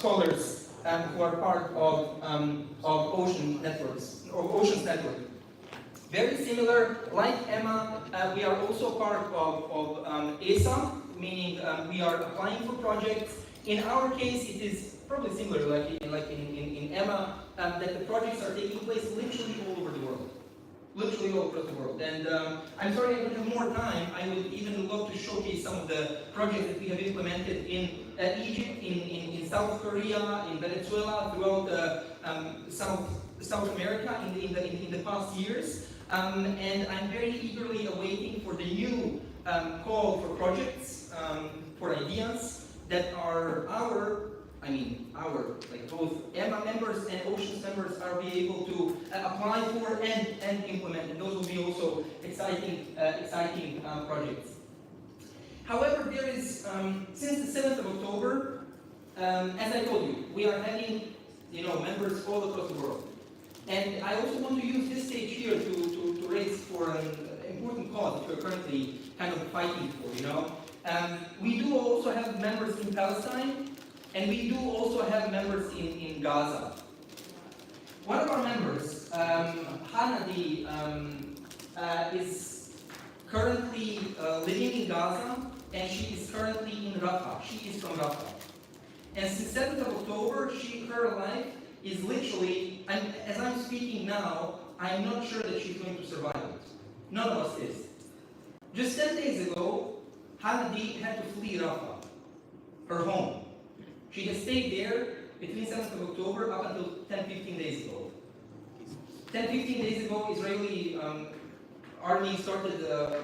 scholars who are part of Ocean Networks, or Oceans Network. Very similar, like EMA, we are also part of ESA, meaning we are applying for projects. In our case, it is probably similar, like in EMA, that the projects are taking place literally all over the world. Literally all across the world. And I'm sorry I don't have more time. I would even love to showcase some of the projects that we have implemented in Egypt, in South Korea, in Venezuela, throughout South America in the past years. And I'm very eagerly awaiting for the new call for projects, for ideas that are like both EMA members and Oceans members are be able to apply for and implement. And those will be also exciting projects. However, there is, since the 7th of October, as I told you, we are having members all across the world. And I also want to use this stage here to raise for an important cause that we're currently kind of fighting for, We do also have members in Palestine, and we do also have members in Gaza. One of our members, Hanadi, is currently living in Gaza, and she is currently in Rafah. She is from Rafah. And since 7th of October, her life is literally, and as I'm speaking now, I'm not sure that she's going to survive it. None of us is. Just 10 days ago, Hanadi had to flee Rafah, her home. She has stayed there between 7th of October up until 10-15 days ago. 10-15 days ago, Israeli army started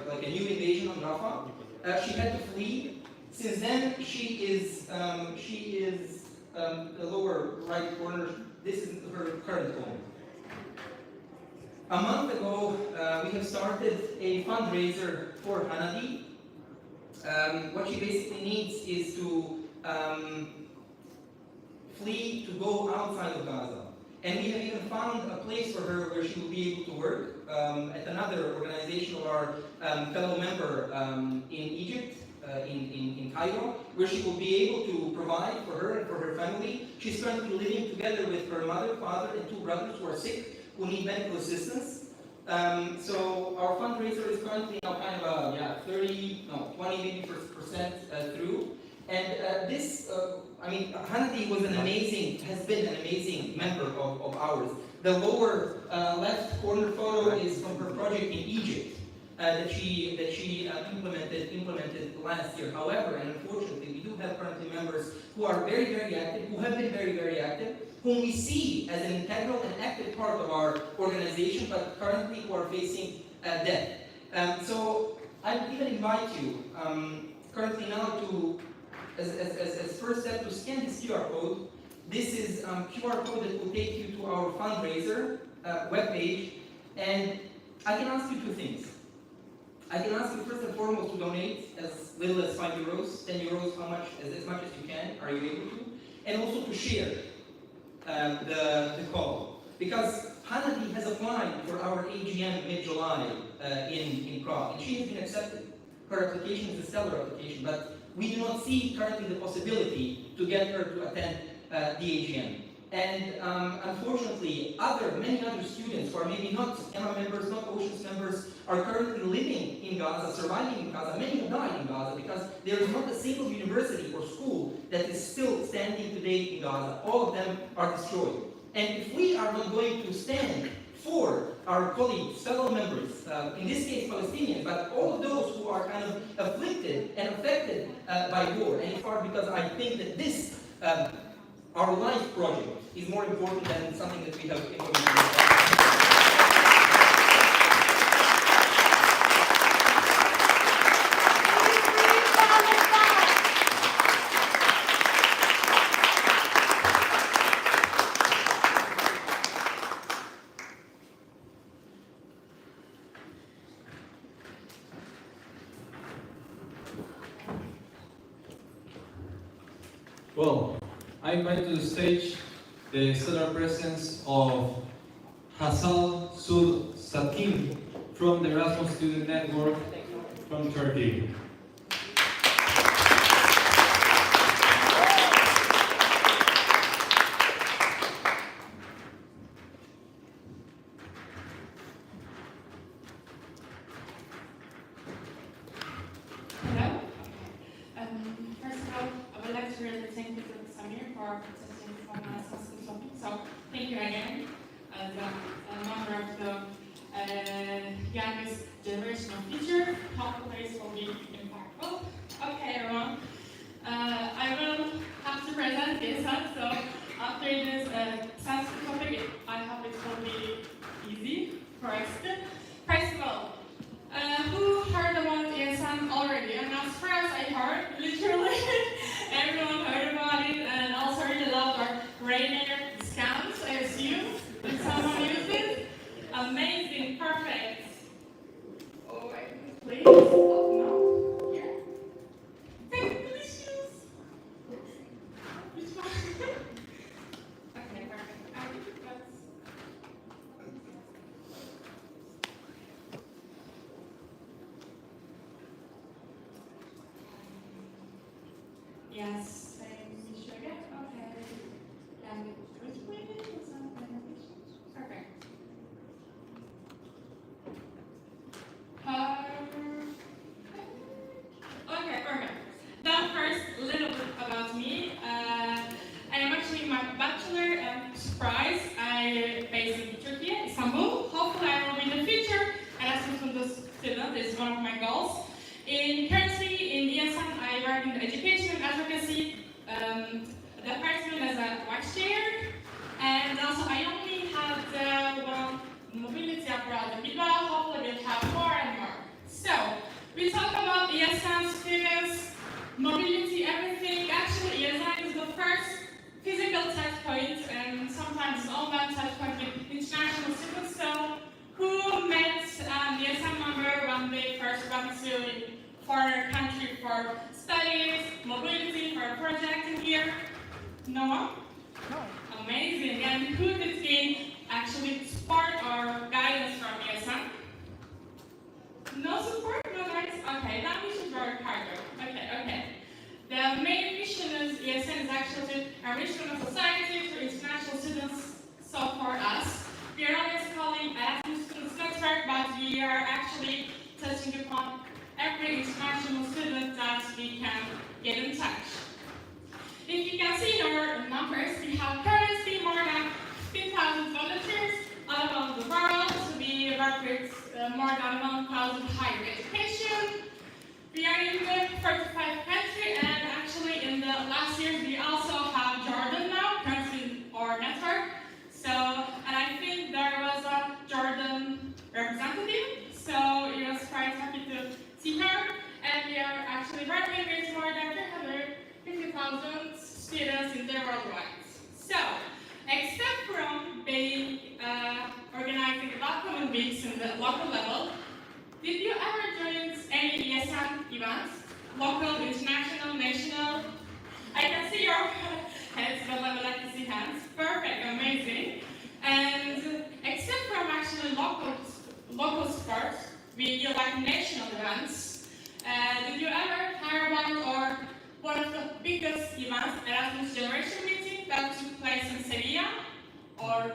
like a new invasion on Rafah. She had to flee. Since then, she is the lower right corner. This is her current home. A month ago, we have started a fundraiser for Hanadi. What she basically needs is to flee to go outside of Gaza. And we have even found a place for her where she will be able to work at another organization of our fellow member in Egypt, in Cairo, where she will be able to provide for her and for her family. She's currently living together with her mother, father, and two brothers who are sick, who need medical assistance. So our fundraiser is currently now kind of 20 maybe percent through. And Hanadi has been an amazing member of ours. The lower left corner photo is from her project in Egypt that she implemented last year. However, and unfortunately, we do have currently members who are very, very active, who have been very, very active, whom we see as an integral and active part of our organization, but currently who are facing death. So I even invite you currently now to, as first step, to scan this QR code. This is QR code that will take you to our fundraiser webpage, and I can ask you two things. I can ask you first and foremost to donate as little as €5, 10 euros, as much as you can, are you able to, and also to share the call, because Hanadi has applied for our AGM mid-July in Prague, and she has been accepted. Her application is a stellar application, but we do not see currently the possibility to get her to attend the AGM. And unfortunately, many other students who are maybe not EMA members, not Oceans members, are currently living in Gaza, surviving in Gaza. Many have died in Gaza because there is not a single university or school that is still standing today in Gaza. All of them are destroyed. And if we are not going to stand for our colleagues, fellow members, in this case Palestinians, but all of those who are kind of afflicted and affected by war, and in part because I think that this, our life project, is more important than something that we have implemented. Well, I invite to the stage the stellar presence of Hasan Sud Sakim from the Erasmus Student Network from Turkey. for participating from Erasmus topic. So thank you again as a member of the youngest generation of teacher. Hopefully this will be impactful. Okay, everyone. I will have to present this, so after this sensitive topic, I hope it will be easy for us. First of all, who heard about ESM already? And as far as I heard, literally everyone heard about it, and also really loved our Rainier discounts, I assume. Did someone use it? Amazing, perfect. Oh, wait, please. Oh, no. Here. Technical issues. Which one? Okay, perfect. I think that's... Yes, same issue again. Okay. And which way is it? Perfect. Okay, perfect. Then first, a little bit about me. I am actually my bachelor and surprise. I based in Türkiye, Istanbul. Hopefully, I will be the future Erasmus Mundus student. This is one of my goals. Currently in ESM, I work in the education and advocacy department as a vice chair, and also I only had one mobility abroad in Bilbao. Hopefully, we'll have more and more. So we talk about ESM students, mobility, everything. Actually, ESM is the first physical touch point, and sometimes online touch point with international students. So who met ESM member when they first went to foreign country for studies, mobility, for a project in here? No one? No. Amazing. And who did gain actually support or guidance from ESM? No support? No guidance? Okay, then we should work harder. Okay. The main mission is ESM is actually to enrich the society for international students. So for us, we are always calling Erasmus Students Network, but we are actually touching upon every international student that we can get in touch. If you can see in our numbers, we have currently more than 15,000 volunteers all around the world. We work with more than 1,000 higher education. We are in the 45 countries, and actually in the last years we also have Jordan now, currently in our network. So, and I think there was a Jordan representative, so it was quite happy to see her. And we are actually working with more than 350,000 students in the worldwide. So, except from being organizing welcoming weeks in the local level, did you ever join any ESM events? Local, international, national? I can see your hands, but I would like to see hands. Perfect, amazing. And except from actually local sports, we do like national events. Did you ever hear about or one of the biggest events, Erasmus Generation Meeting, that took place in Sevilla or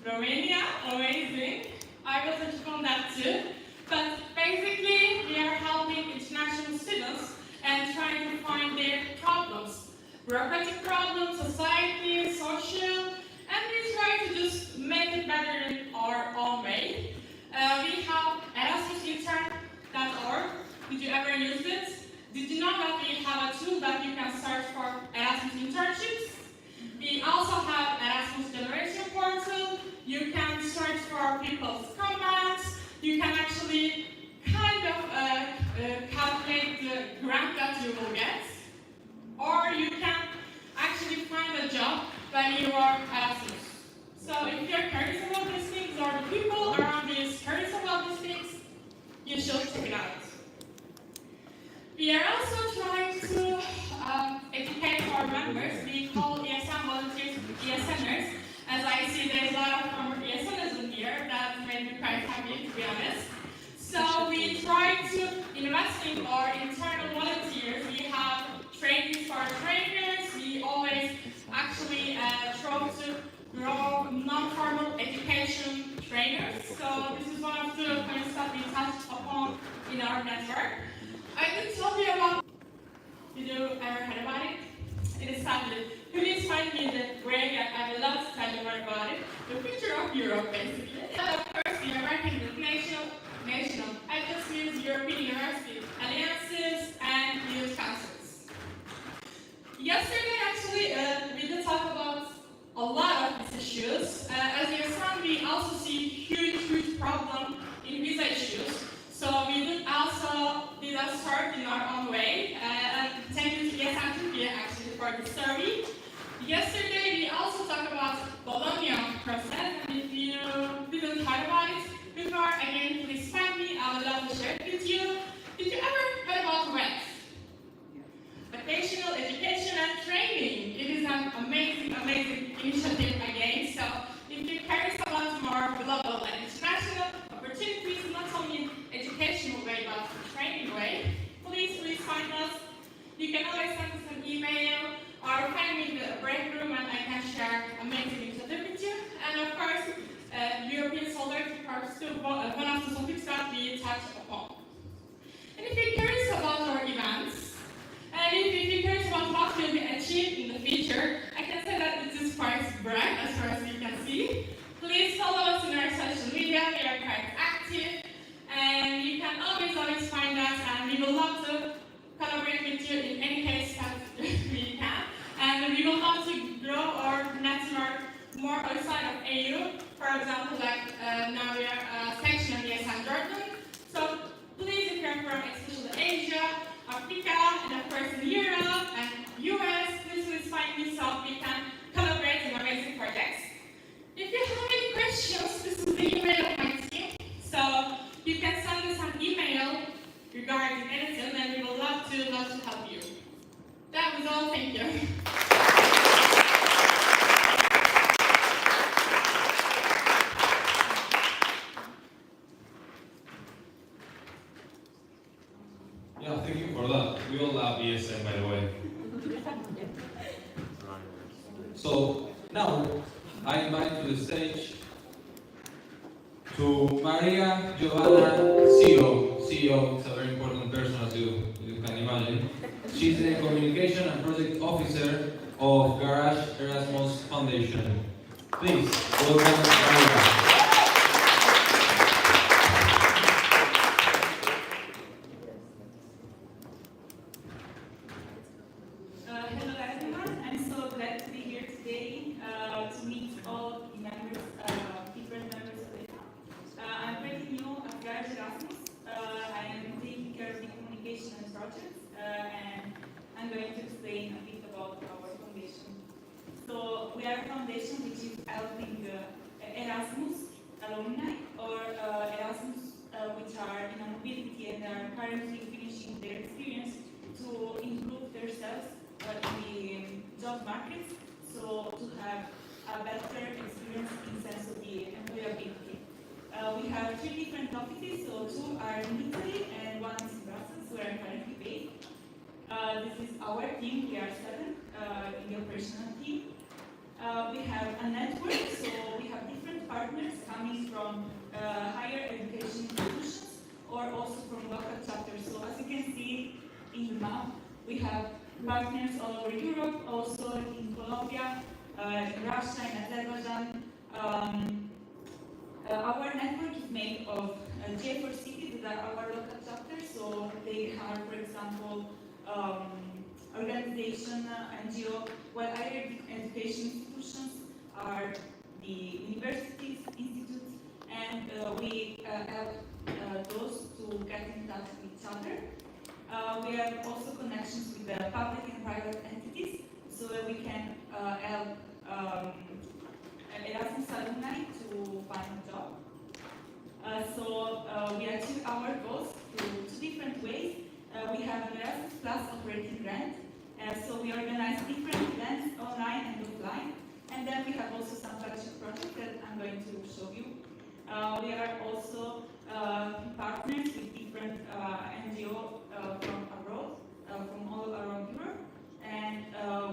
Romania? Amazing. I was touching on that too. But basically, we are helping international students and trying to find their problems. Bureaucratic problems, society, social, and we try to just make it better in our own way. We have erasmusintern.org. Did you ever use it? Did you know that we have a tool that you can search for Erasmus internships? We also have Erasmus Generation Portal. You can search for people's comments. You can actually kind of calculate the grant that you will get. Or you can actually find a job when you are Erasmus. So if you're curious about these things, or the people around you is curious about these things, you should check it out. We are also trying to educate our members. We call ESM volunteers ESMers. As I see, there's a lot of former ESMers in here. That made me quite happy, to be honest. So we try to invest in our internal volunteers. We have trainings for our trainers. We always actually try to grow non-formal education trainers. So this is one of the points that we touched upon in our network. I can tell you about. Did you ever heard about it? It is sadly. Please find Europe, basically. And of course, we are working with national, I just means European university alliances and youth councils. Yesterday, actually, we did talk about a lot of these issues. As you saw, we also see huge problem in visa issues. So we did a survey in our own way. Thank you to Türkiye actually for the survey. Yesterday, we also talked about Bologna process, and if you didn't hear about it before, again, please find me. I would love to share it with you. Did you ever heard about WET? Vocational Education and Training. It is an amazing initiative again. So if you're curious about more global and international opportunities, not only in educational way, but training way, please find us. You can always send us an email or find me in the break room and I can share amazing initiative with you. And of course, European Solidarity Corps is still one of the topics that we touch upon. And if you're curious about our events, and if you're curious about what will be achieved in the future, I can say that it is quite bright as far as you can see. Please follow us in our social media, we are quite active, and you can always find us, and we will love to collaborate with you in any case that we can. And we will love to grow our network more outside of EU. For example, like now we are a section of ESN Jordan. So please, if you're from especially Asia, Africa, and of course in Europe and US, please find me so we can collaborate in amazing projects. If you have any questions, this is the email of my team. So you can send us an email regarding anything, and we will love to help you. That was all. Thank you. Yeah, thank you for that. We all love ESM, by the way. So now I invite to the stage to Maria Giovanna CEO. CEO is a very important person, as you can imagine. She's the Communication and Project Officer of Garage Erasmus Foundation. Please, welcome Maria. Hello everyone, I'm so glad to be here today to meet all the members, different members of the I'm pretty new at Garage Erasmus. I am taking care of the communication and projects, and I'm going to explain a bit about our foundation. So we are a foundation which is helping Erasmus alumni or Erasmus which are in a mobility and are currently finishing their experience to improve themselves in the job markets, so to have a better experience in sense of the employability. We have 3 different offices, so 2 are in Italy and 1 is in Brussels, where I'm currently based. This is our team, we are 7 in the operational team. We have a network, so we have different partners coming from higher education institutions or also from local chapters. So as you can see in the map, we have partners all over Europe, also in Colombia, in Russia, in Azerbaijan. Our network is made of J4 cities that are our local chapters, so they are, for example, organization, NGO, while higher education institutions are the universities, institutes, and we help those to get in touch with each other. We have also connections with the public and private entities, so that we can help Erasmus alumni to find a job. We achieve our goals through 2 different ways. We have an Erasmus Plus operating grant, so we organize different events online and offline, and then we have also some flagship projects that I'm going to show you. We are also partners with different NGO from abroad, from all around Europe, and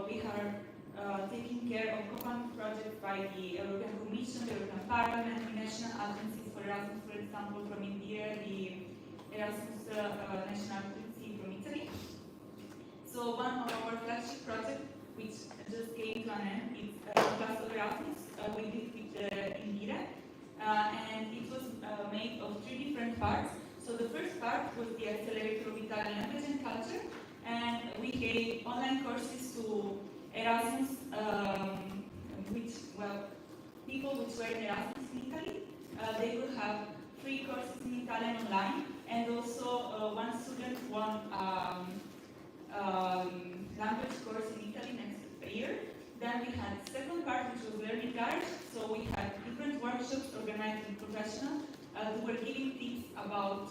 we are taking care of co-funded projects by the European Commission, the European Parliament, the national agencies for Erasmus, for example, from India, the Erasmus National Agency from Italy. So one of our flagship projects which just came to an end. It's class of Erasmus. We did it in Gira, and it was made of 3 different parts. So the first part was the accelerator of Italian language and culture, and we gave online courses to Erasmus, people which were in Erasmus in Italy. They will have free courses in Italian online, and also one student won language course in Italy next year. Then we had second part, which was learning Irish. So we had different workshops organized and professional who were giving tips about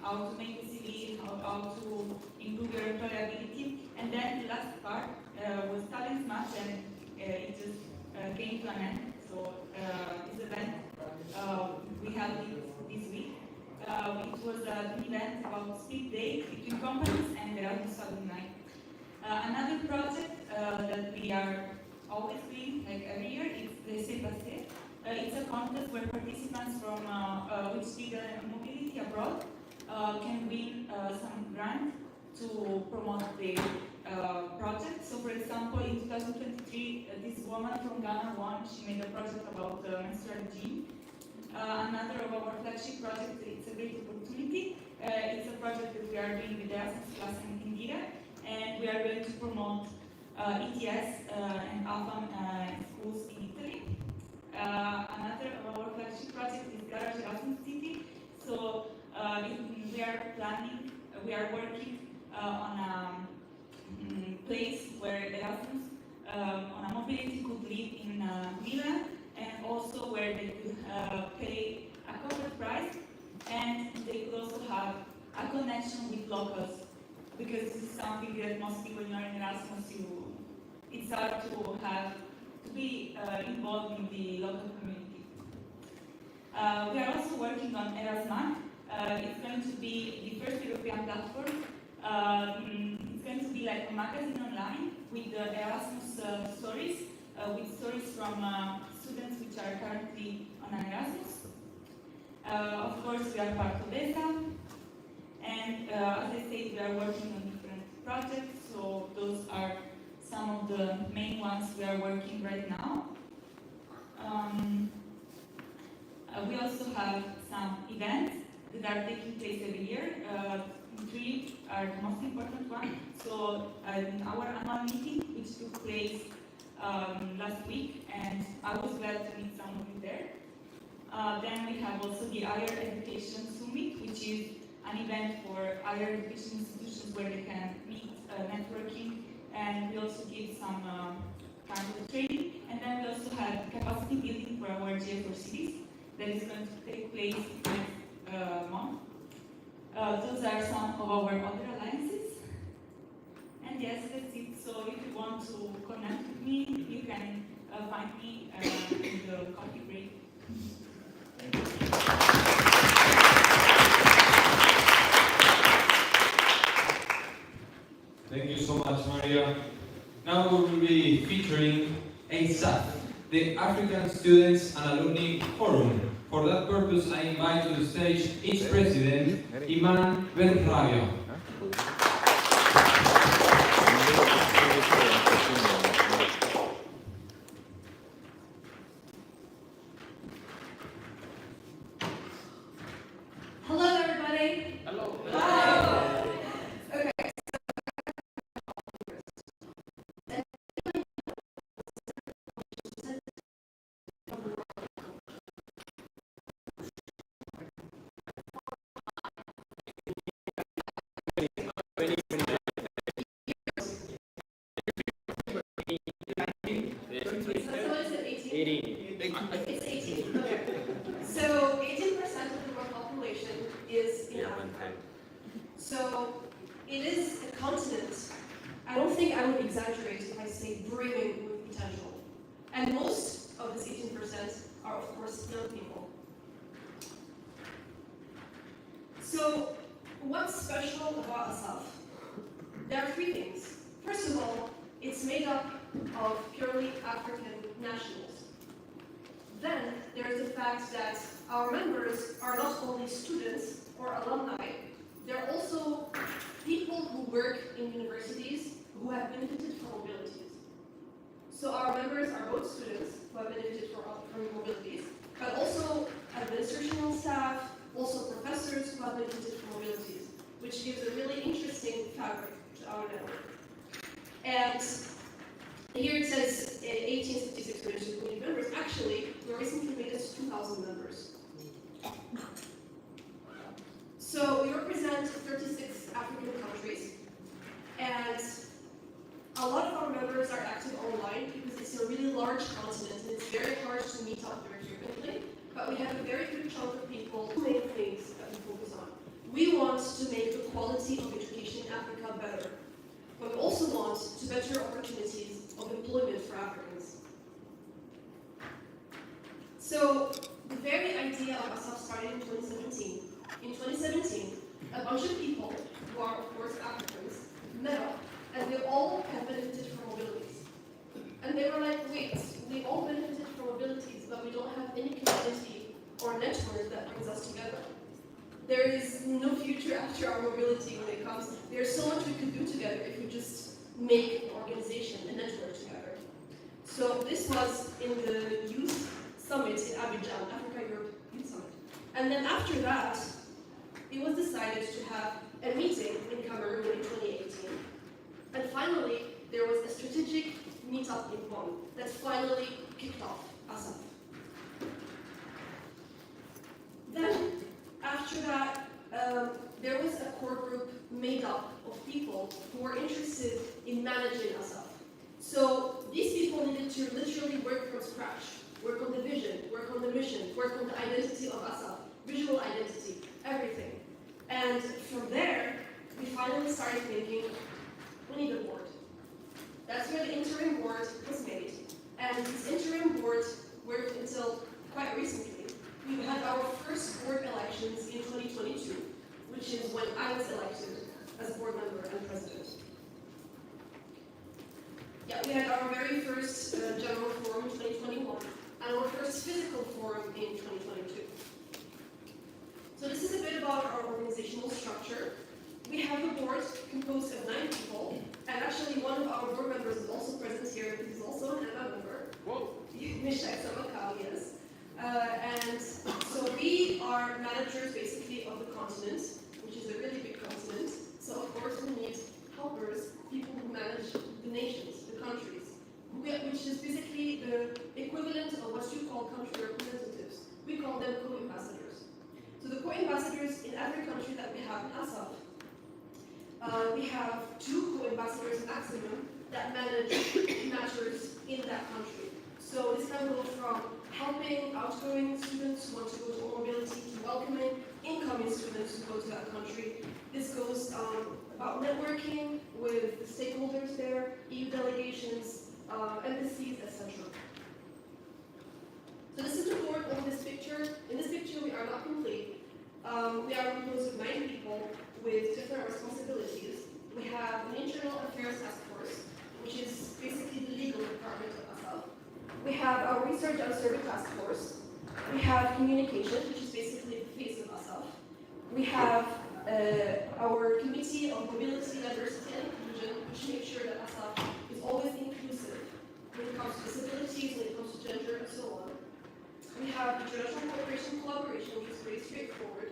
how to make a CV, how to improve your employability. And then the last part was talent match, and it just came to an end. So this event we held it this week. It was an event about speed dates between companies and Erasmus alumni. Another project that we are always doing, like every year, is the C'est. It's a contest where participants from which did mobility abroad can win some grant to promote their project. So, for example, in 2023, this woman from Ghana won. She made a project about menstrual hygiene. Another of our flagship projects, it's a great opportunity. It's a project that we are doing with the Erasmus class in Indira, and we are going to promote ETS and AFAM schools in Italy. Another of our flagship projects is Garage Erasmus City. So we are working on a place where Erasmus on a mobility could live in Milan, and also where they could pay a corporate price, and they could also have a connection with locals, because this is something that most people know in Erasmus. It's hard to be involved in the local community. We are also working on Erasmus. It's going to be the first European platform. It's going to be like a magazine online with the Erasmus stories, with stories from students which are currently on an Erasmus. Of course, we are part of ESA, and as I said, we are working on different projects, so those are some of the main ones we are working right now. We also have some events that are taking place every year. 3 are the most important ones. So in our annual meeting, which took place last week, and I was glad to meet some of you there. Then we have also the Higher Education Summit, which is an event for higher education institutions where they can meet, networking, and we also give some kind of training. And then we also have capacity building for our GA4 cities that is going to take place next month. Those are some of our other alliances. And yes, that's it. So if you want to connect with me, you can find me in the coffee break. Thank you so much, Maria. Now we will be featuring ASAF, the African Students and Alumni Forum. For that purpose, I invite to the stage its president, Iman Benraya. Hello, everybody. Hello. Hello. Okay. It's 18. Okay. So 18% of the world population is in Africa. So it is a continent. I don't think I would exaggerate if I say brimming with potential. And most of this 18% are, of course, young people. So what's special about ASAF? There are 3 things. First of all, it's made up of purely African nationals. Then there is the fact that our members are not only students or alumni, they're also people who work in universities, who have benefited from mobilities. So our members are both students who have benefited from mobilities, but also administrational staff, also professors who have benefited from mobilities, which gives a really interesting fabric to our network. And here it says 1856 registered community members. Actually, we recently made it to 2,000 members. So we represent 36 African countries, and a lot of our members are active online because it's a really large continent and it's very hard to meet up very frequently. But we have a very good chunk of people who make things that we focus on. We want to make the quality of education in Africa better, but we also want to better opportunities of employment for Africans. So the very idea of ASAF started in 2017. In 2017, a bunch of people, who are of course Africans, met up, and they all have benefited from mobilities. And they were like, wait, we all benefited from mobilities, but we don't have any community or network that brings us together. There is no future after our mobility when it comes. There's so much we could do together if we just make an organization, a network together. So this was in the Youth Summit in Abidjan, Africa-Europe Youth Summit. And then after that, it was decided to have a meeting in Cameroon in 2018. And finally, there was a strategic meetup in Bonn that finally kicked off ASAF. Then, after that, there was a core group made up of people who were interested in managing ASAF. So these people needed to literally work from scratch, work on the vision, work on the mission, work on the identity of ASAF, visual identity, everything. And from there, we finally started thinking, we need a board. That's where the interim board was made. And this interim board worked until quite recently. We had our first board elections in 2022, which is when I was elected as board member and president. Yeah, we had our very first general forum in 2021, and our first physical forum in 2022. So this is a bit about our organizational structure. We have a board composed of 9 people, and actually one of our board members is also present here because he's also an EMA member. Whoa! Mishak Samakal, yes. And so we are managers basically of the continent, which is a really big continent. So of course we need helpers, people who manage the nations, the countries, which is basically the equivalent of what you call country representatives. We call them co-ambassadors. So the co-ambassadors in every country that we have in ASAF, we have 2 co-ambassadors maximum that manage matters in that country. So this can go from helping outgoing students who want to go to mobility to welcoming incoming students who go to that country. This goes about networking with the stakeholders there, EU delegations, embassies, etc. So this is the board of this picture. In this picture, we are not complete. We are composed of 9 people with different responsibilities. We have an internal affairs task force, which is basically the legal department of ASAF. We have our research and survey task force. We have communication, which is basically the face of ASAF. We have our committee of mobility, diversity, and inclusion, which makes sure that ASAF is always inclusive when it comes to disabilities, when it comes to gender, and so on. We have international cooperation and collaboration, which is pretty straightforward.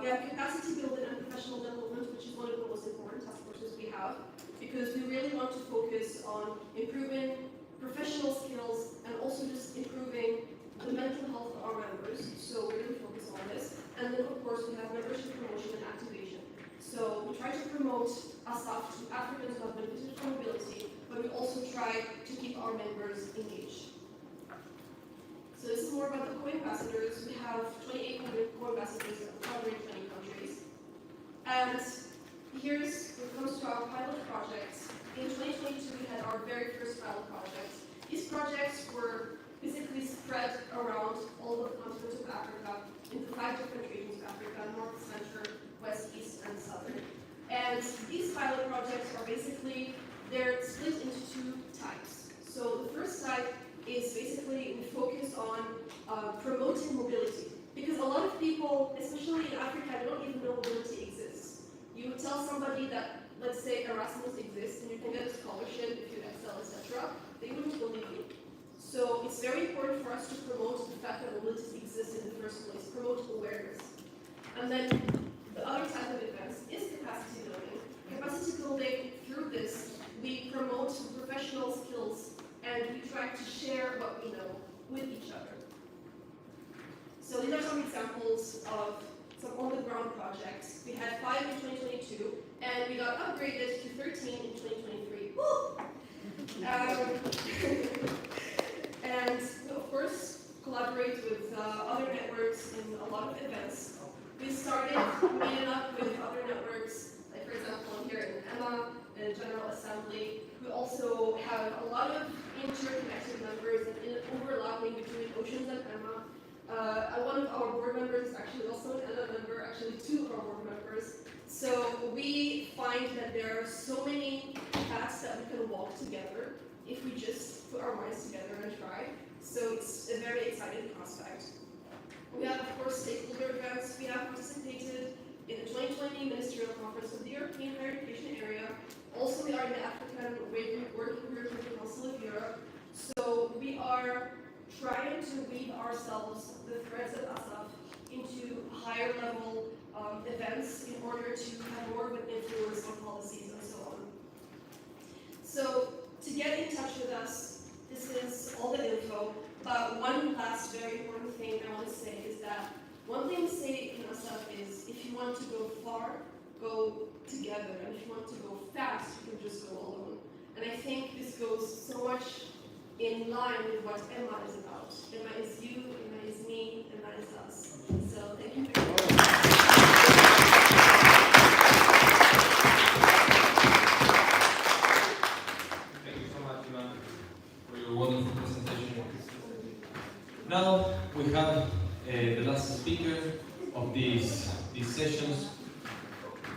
We have capacity building and professional development, which is one of the most important task forces we have, because we really want to focus on improving professional skills and also just improving the mental health of our members. So we really focus on this. And then of course we have membership promotion and activation. So we try to promote ASAF to Africans who have benefited from mobility, but we also try to keep our members engaged. So this is more about the co-ambassadors. We have 2,800 co-ambassadors covering 20 countries. And here's when it comes to our pilot projects. In 2022, we had our very first pilot projects. These projects were basically spread around all of the continents of Africa into 5 different regions of Africa: North, Center, West, East, and Southern. And these pilot projects are basically, they're split into 2 types. So the first type is basically we focus on promoting mobility. Because a lot of people, especially in Africa, don't even know mobility exists. You tell somebody that let's say Erasmus exists and you can get a scholarship if you excel, etc., they wouldn't believe you. So it's very important for us to promote the fact that mobility exists in the first place, promote awareness. And then the other type of events is capacity building. Capacity building, through this, we promote professional skills and we try to share what we know with each other. So these are some examples of some on-the-ground projects. We had 5 in 2022, and we got upgraded to 13 in 2023. Woo! And we, of course, collaborate with other networks in a lot of events. We started meeting up with other networks, like for example, I'm here in EMA, the General Assembly. We also have a lot of interconnected members and overlapping between Oceans and EMA. One of our board members is actually also an EMA member, actually 2 of our board members. So we find that there are so many paths that we can walk together if we just put our minds together and try. So it's a very exciting prospect. We have, of course, stakeholder events. We have participated in the 2020 Ministerial Conference of the European Higher Education Area. Also, we are in the African Working Group of the Council of Europe. So we are trying to weave ourselves, the threads of ASAF, into higher level events in order to have more of an influence on policies and so on. So to get in touch with us, this is all the info, but one last very important thing I want to say is that one thing to say in ASAF is if you want to go far, go together, and if you want to go fast, you can just go alone. And I think this goes so much in line with what EMA is about. EMA is you, EMA is me, EMA is us. So thank you very much. Thank you so much, Ivan, for your wonderful presentation. Now we have the last speaker of these sessions.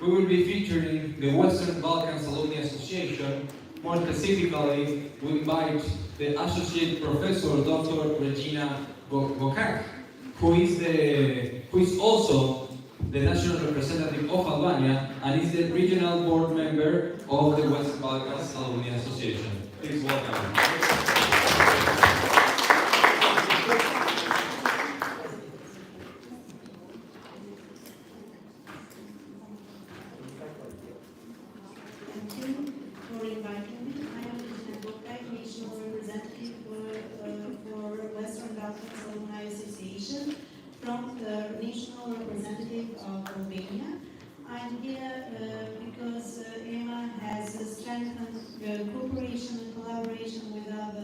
We will be featuring the Western Balkans Alumni Association. More specifically, we invite the Associate Professor Dr. Regina Gokak, who is also the National Representative of Albania and is the Regional Board Member of the Western Balkans Alumni Association. Please welcome. From the National Representative of Albania. I'm here because EMA has strengthened cooperation and collaboration with other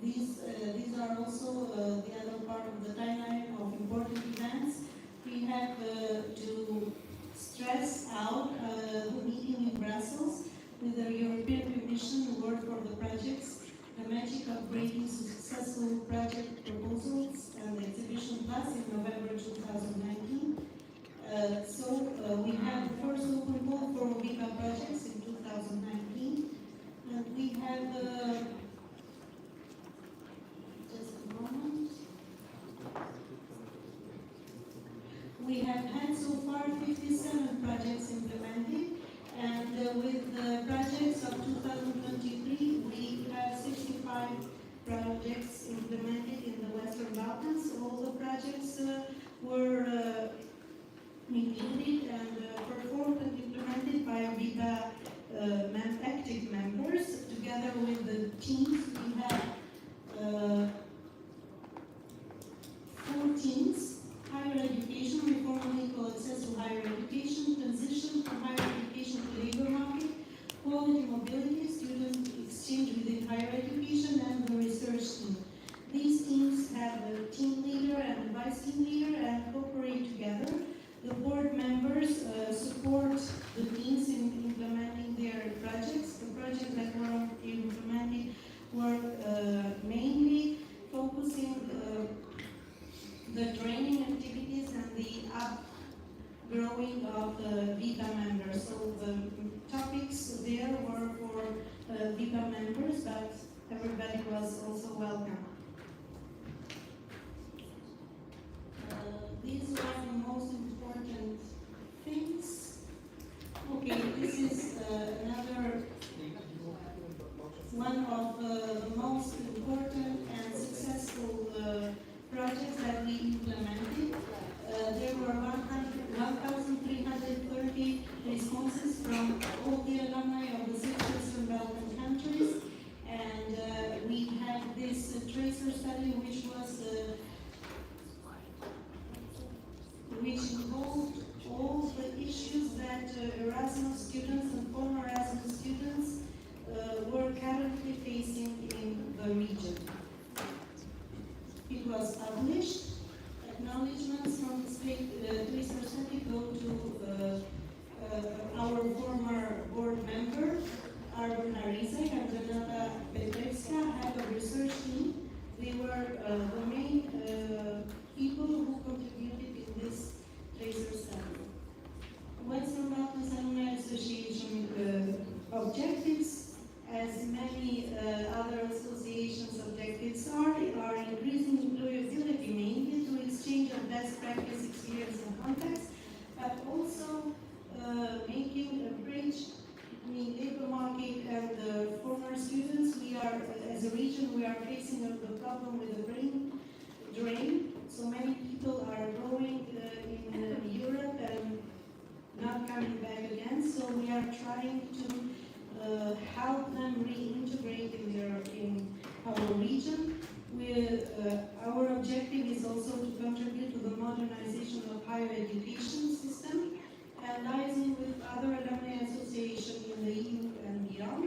These are also the other part of the timeline of important events. We have to stress out the meeting in Brussels with the European Commission Award for the projects, the magic of bringing successful project proposals and the exhibition plus in November 2019. We have the first open call for WIPA projects in 2019, and we have just a moment. We have had so far 57 projects implemented, and with the projects of 2023, we have 65 projects implemented in the Western Balkans. All the projects were included and performed and implemented by WIPA active members. Together with the teams, we have 4 teams: higher education, reform and equal access to higher education, transition from higher education to labor market, quality mobility, student exchange within higher education, and the research team. These teams have a team leader and a vice team leader and cooperate together. The board members support the teams in implementing their projects. The projects that were implemented were mainly focusing the training activities and the upgrowing of the WIPA members. So the topics there were for WIPA members, but everybody was also welcome. These are the most important things. Okay, this is another one of the most important and successful projects that we implemented. There were 1,330 responses from all the alumni of the 6 Western Balkan countries, and we had this tracer study which involved all the issues that Erasmus students and former Erasmus students were currently facing in the region. It was published. Acknowledgements from the state research study go to our former board member, Arben Arizek, and Renata Petrevska, head of research team. They were the main people who contributed in this tracer study. Western Balkans Alumni Association objectives, as many other associations' objectives are increasing employability, mainly to exchange of best practice, experience, and context, but also making a bridge between labor market and the former students. We are, as a region, we are facing the problem with the brain drain. So many people are going in Europe and not coming back again. So we are trying to help them reintegrate in our region. Our objective is also to contribute to the modernization of higher education system, and liaising with other alumni associations in the EU and beyond,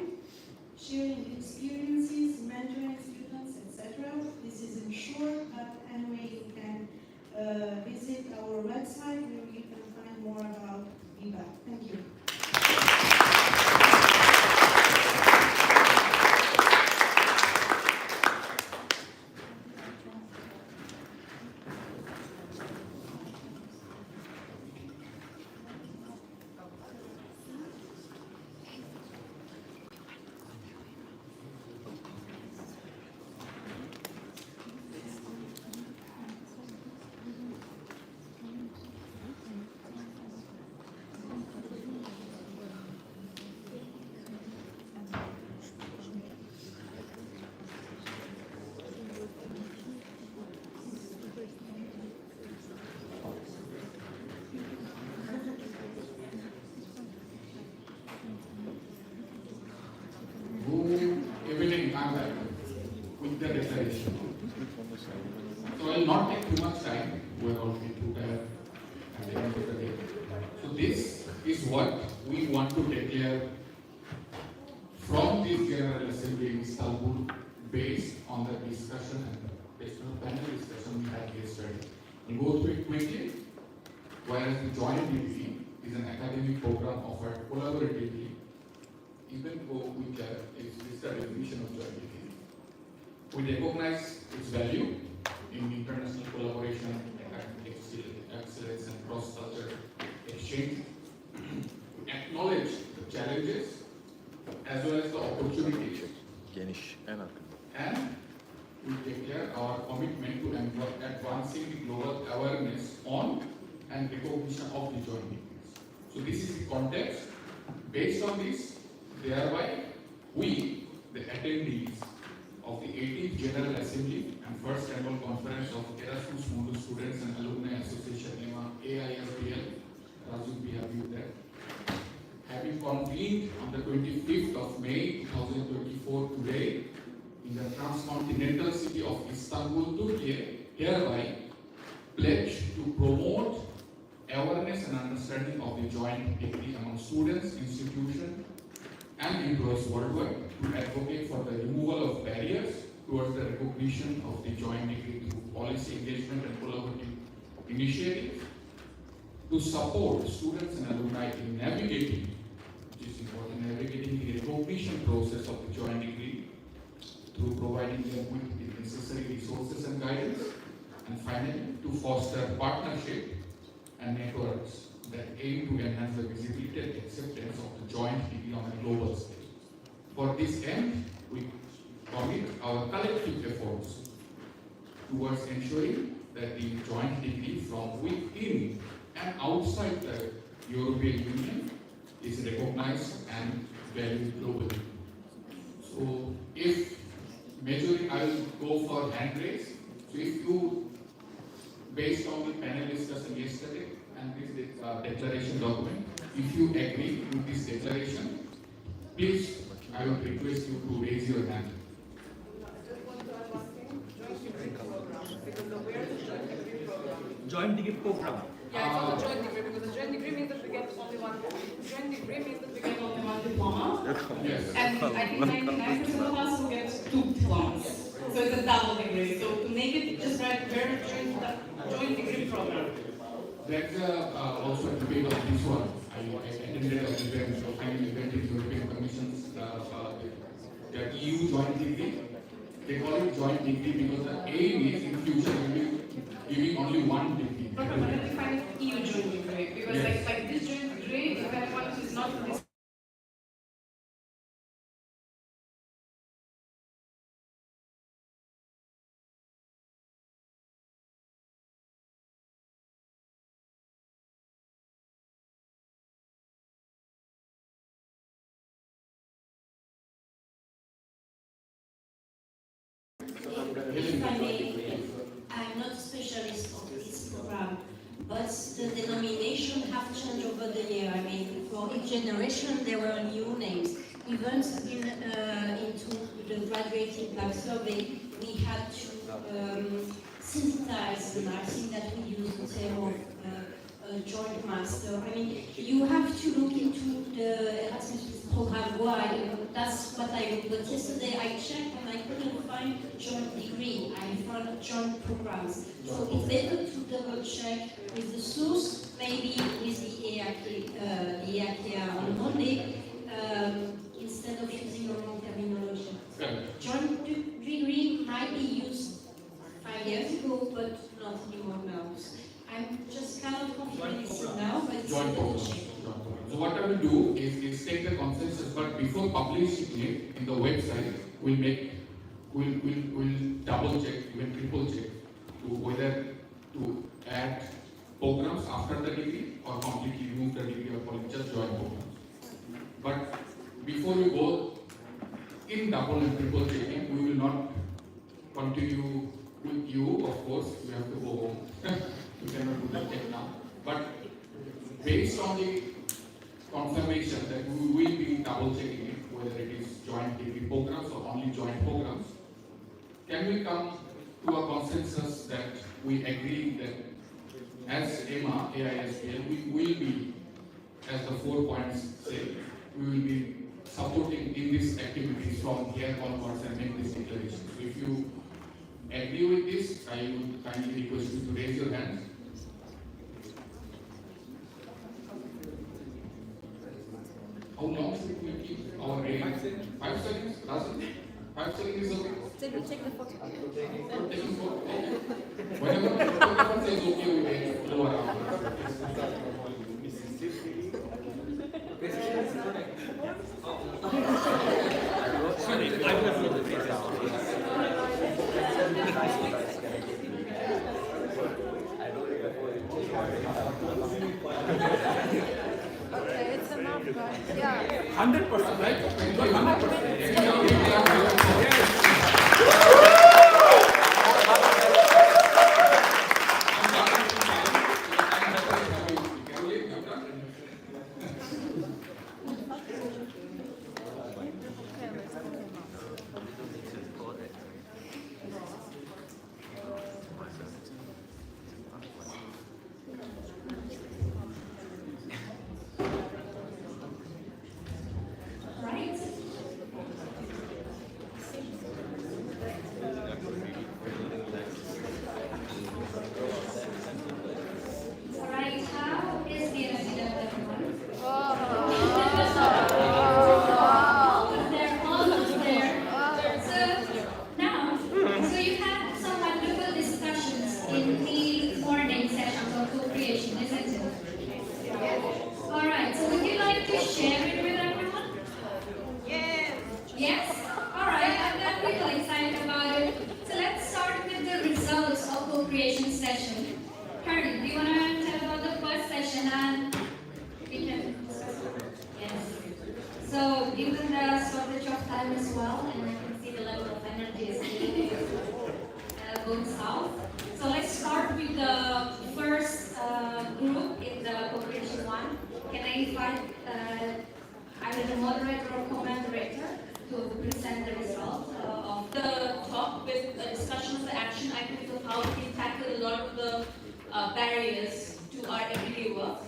sharing experiences, mentoring students, etc. This is in short, but anyway, you can visit our website where you can find more about WIPA. Thank you. With the declaration. So I will not take too much time. We are already too tired at the end of the day. So this is what we want to declare from this General Assembly in Istanbul based on on the discussion and based on the panel discussion we had yesterday. I'll go through it quickly. Whereas the joint degree is an academic program offered collaboratively, even though we can, it's the definition of joint degree. We recognize its value in international collaboration, academic excellence, and cross-cultural exchange. We acknowledge the challenges as well as the opportunities. And we declare our commitment to advancing the global awareness on and recognition of the joint degrees. So this is the context. Based on this, thereby we, the attendees of the 18th General Assembly and First Annual Conference of Erasmus Mundus Students and Alumni Association EMA AISBL, Raju, we have you there, having convened on the 25th of May 2024 today in the transcontinental city of Istanbul, Türkiye, hereby pledge to promote awareness and understanding of the joint degree among students, institutions, and employees worldwide, to advocate for the removal of barriers towards the recognition of the joint degree through policy engagement and collaborative initiatives, to support students and alumni in navigating, which is important, navigating the recognition process of the joint degree through providing them with the necessary resources and guidance, and finally, to foster partnership and networks that aim to enhance the visibility and acceptance of the joint degree on a global scale. For this end, we commit our collective efforts towards ensuring that the joint degree from within and outside the European Union is recognized and valued globally. So, if majorly I will go for hand raise. So, if you, based on the panel discussion yesterday and this declaration document, if you agree with this declaration, please, I would request you to raise your hand. Joint degree program. Yeah, it's not a joint degree because a joint degree means that we get only one. Joint degree means that we get only one diploma. Yes. And I think 99% of us will get 2 diplomas. So it's a double degree. So to make it just right, very joint degree program. That's also a debate on this one. I attended an event, a final event in European Commission's the EU joint degree. They call it joint degree because the aim is in future we will be giving only one degree. But let me find it EU joint degree because Yes. like this joint degree, if anyone is not for this. If I may, I'm not a specialist of this program, but the denomination have changed over the year. I mean, for each generation there were new names. Even into the graduating like survey, we had to synthesize the marks that we use in terms of joint master. I mean, you have to look into the Erasmus program wide, and that's what I looked. But yesterday I checked and I couldn't find joint degree. I found joint programs. So it's better to double check with the source, maybe with the EAK on Monday, instead of using the wrong terminology. Joint degree might be used 5 years ago, but not anymore now. I'm just kind of confident now, but it's Joint program. So what I will do is take the consensus, but before publishing it in the website, we'll double check, even triple check, to whether to add programs after the degree or completely remove the degree or call it just joint programs. But before we go in double and triple checking, we will not continue with you, of course, you have to go home. You cannot do that check now. But based on the confirmation that we will be double checking it, whether it is joint degree programs or only joint programs, can we come to a consensus that we agree that as EMA, AISBL, we will be, as the 4 points say, we will be supporting in these activities from here onwards and make this declaration. So if you kindly request you to raise your hands. How long should we keep our rating? 5 seconds? Rajan? 5 seconds is okay? Take the photo. Taking photo? Okay. Whenever the photographer says okay, we may go around. Okay, it's enough, guys. Yeah. 100%, right? Right. Alright, how is the energy level, everyone? Almost there. So now, so you had some wonderful discussions in the morning sessions on co-creation, isn't it? Alright, so would you like to share it with everyone? Yes? Alright, I'm really excited about it. So let's start with the results of co-creation session. Karen, do you want to tell about the first session and we can discuss it? Yes. So given the shortage of time as well, and I can see the level of energy is really going south. So let's start with the first group in the co-creation one. Can I invite either the moderator or co-moderator to present the result of the talk with a discussion of the action items of how we can tackle a lot of the barriers to our everyday work.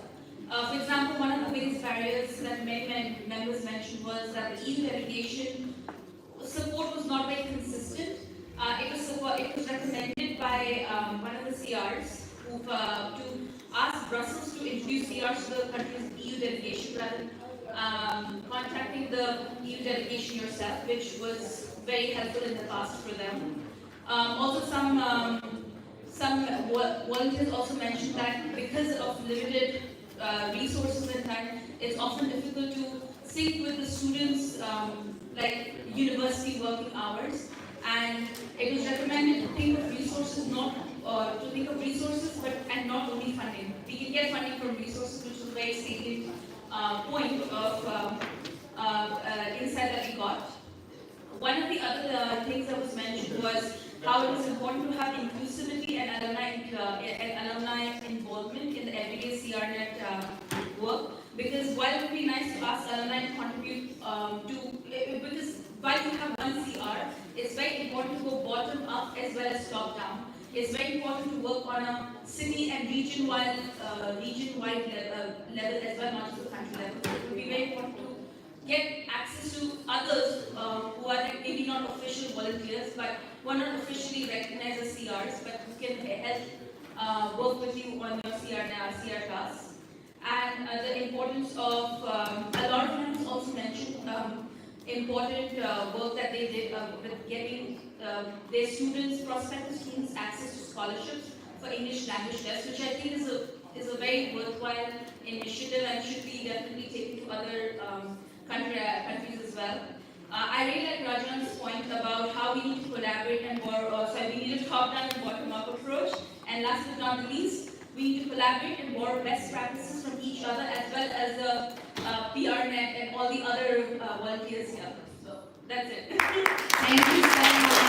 For example, one of the biggest barriers that many members mentioned was that the EU delegation support was not very consistent. It was recommended by one of the CRs to ask Brussels to introduce CRs to the country's EU delegation rather than contacting the EU delegation yourself, which was very helpful in the past for them. Also, some volunteers also mentioned that because of limited resources and time, it's often difficult to sync with the students' like university working hours. And it was recommended to think of resources and not only funding. We can get funding from resources, which is a very salient point of insight that we got. One of the other things that was mentioned was how it is important to have inclusivity and alumni involvement in the everyday CRNet work. Because while it would be nice to ask alumni to contribute because while you have one CR, it's very important to go bottom up as well as top down. It's very important to work on a city and region-wide level as well, not just the country level. It would be very important to get access to others who are maybe not official volunteers, but who are not officially recognized as CRs, but who can help work with you on your CR tasks. And the importance of, a lot of members also mentioned important work that they did with getting their students, prospective students, access to scholarships for English language tests, which I think is a very worthwhile initiative and should be definitely taken to other countries as well. I really like Rajan's point about how we need to collaborate and we need a top-down and bottom-up approach. And last but not least, we need to collaborate and borrow best practices from each other as well as the PRNet and all the other volunteers here. So that's it. Thank you so much.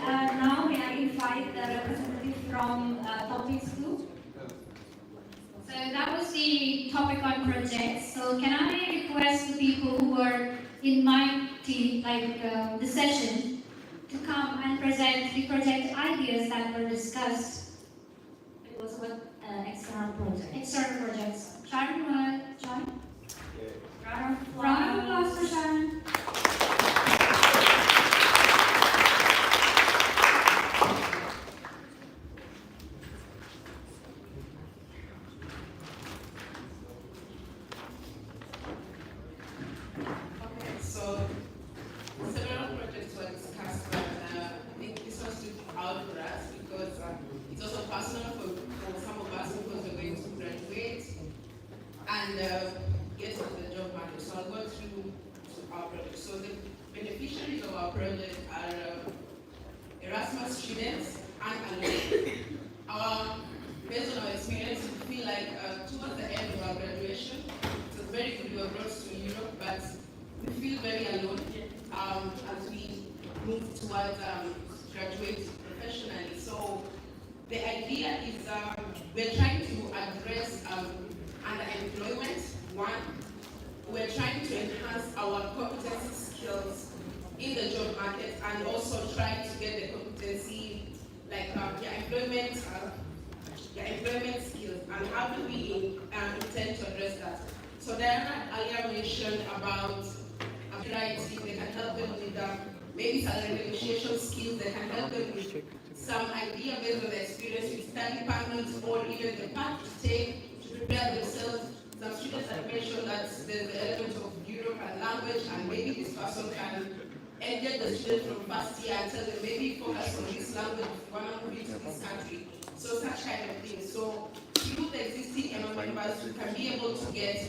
And now may I invite the representative from Topics Group. So that was the topic on projects. So can I request the people who were in my team, like the session, to come and present the project ideas that were discussed? It was about external projects. External projects. Sharon, you want to join? Round of applause for Sharon. our project. So the beneficiaries of our project are Erasmus students and alumni. Based on our experience, we feel like towards the end of our graduation, it was very good we were brought to Europe, but we feel very alone as we move towards graduate professionally. So the idea is we're trying to address underemployment. One, we're trying to enhance our competency skills in the job market and also try to get the competency like your employment skills, and how do we intend to address that? So Diana earlier mentioned about writing, they can help them with maybe salary negotiation skills, they can help them with some idea based on the experience with study permits or even the path to take to prepare themselves. Some students have mentioned that there's the element of Europe and language, and maybe this person can engage the student from first year and tell them maybe focus on this language if you want to move into this country. So such kind of thing. So through the existing EMA members, we can be able to get a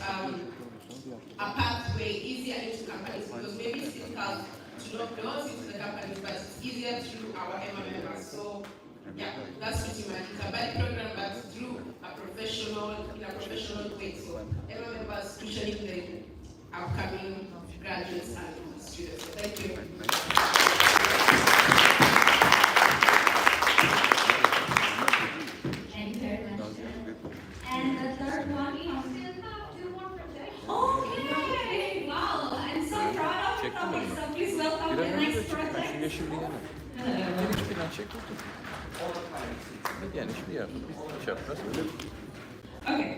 pathway easier into companies, because maybe it's difficult to knock doors into the companies, but it's easier through our EMA members. So yeah, that's pretty much it's a bad program, but through a professional way. So EMA members pushing the upcoming graduates and students. So thank you. Thank you very much. And the third one, we still have 2 more projects. Okay! Wow, I'm so proud of the topic, so please welcome the next project. Okay,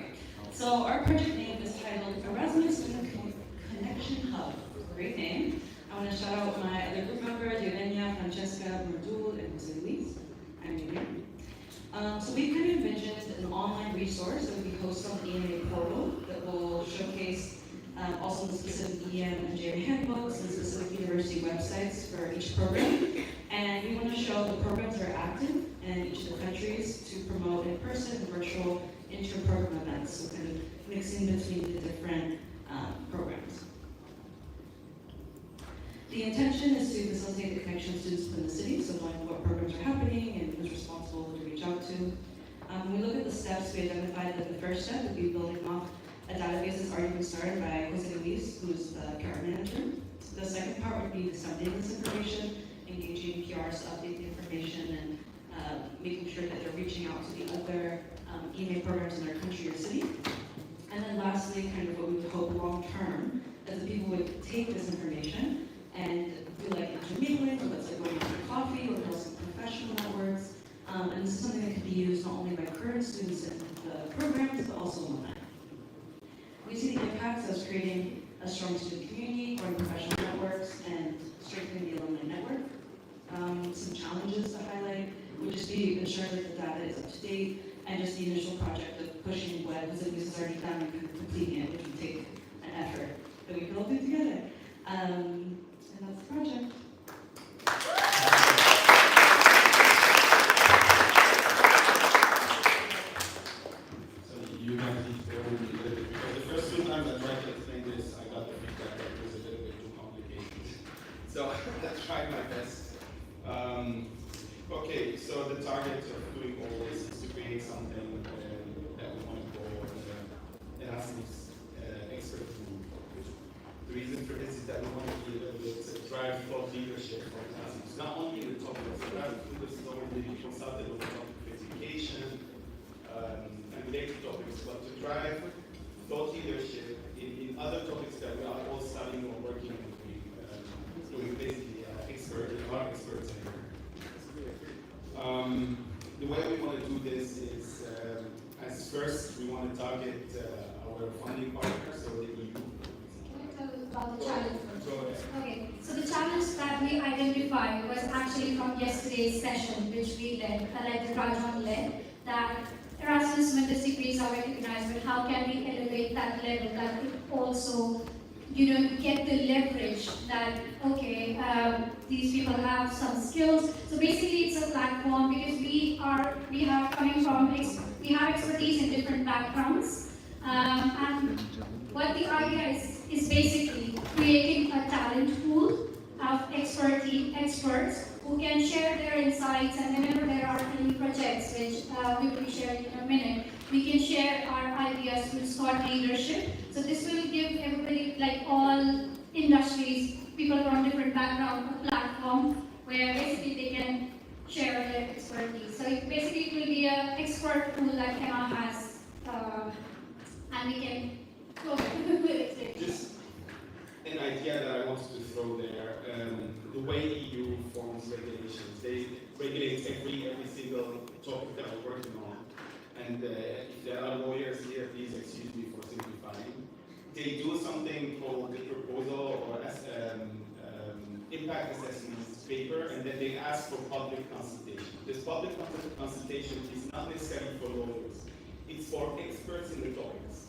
so our project name is titled Erasmus Connection Hub. Great name. I want to shout out my other group members, Yelenia, Francesca, Murdul, and Jose Luis. I'm Yulia. So we kind of envisioned an online resource that will be hosted on the EMA portal that will showcase also the specific EM and JM handbooks and specific university websites for each program. And we want to show the programs that are active in each of the countries to promote in-person and virtual inter-program events, so kind of mixing between the different programs. The intention is to facilitate the connection of students within the city, so knowing what programs are happening and who's responsible to reach out to. When we look at the steps, we identified that the first step would be building off a database that's already been started by Jose Luis, who's the PR manager. The second part would be disseminating this information, engaging PRs to update the information, and making sure that they're reaching out to the other EMA programs in their country or city. And then lastly, kind of what we would hope long term, that the people would take this information and do like intermingling, or let's say going to coffee or some professional networks. And this is something that can be used not only by current students in the programs, but also alumni. We see the impacts as creating a strong student community, growing professional networks, and strengthening the alumni network. Some challenges to highlight would just be ensuring that the data is up to date, and just the initial project of pushing what Luis has already done and kind of completing it, which would take an effort that we can all do together. And that's the project. So you have to bear with me a little bit, because the first 2 times I tried to explain this, I got the feedback that it was a little bit too complicated. So I tried my best. Okay, so the target of doing all this is to create something that we want to call Erasmus expert group. The reason for this is that we want to be able to drive thought leadership for Erasmus, not only in the topic of Erasmus, this is already consulted on the topic of education and related topics, but to drive thought leadership in other topics that we are all studying or working on, doing basically experts in here. The way we want to do this is, as first, we want to target our funding partners, so the EU. Can I tell you about the challenge first? Go ahead. Okay, so the challenge that we identified was actually from yesterday's session, which we led, like the Rajan led, that Erasmus Mundus degrees are recognized, but how can we elevate that level that could also, get the leverage that, okay, these people have some skills. So basically it's a platform because we have expertise in different backgrounds. And what the idea is basically creating a talent pool of experts who can share their insights, and whenever there are any projects, which we will be sharing in a minute, we can share our ideas with thought leadership. So this will give everybody, like all industries, people from different backgrounds, a platform where basically they can share their expertise. So basically it will be an expert pool that EMA has, and we can go with it. Just an idea that I wanted to throw there. The way EU forms regulations, they regulate every single topic that we're working on. And if there are lawyers here, please excuse me for simplifying. They do something called the proposal or impact assessment paper, and then they ask for public consultation. This public consultation is not necessarily for lawyers. It's for experts in the topics.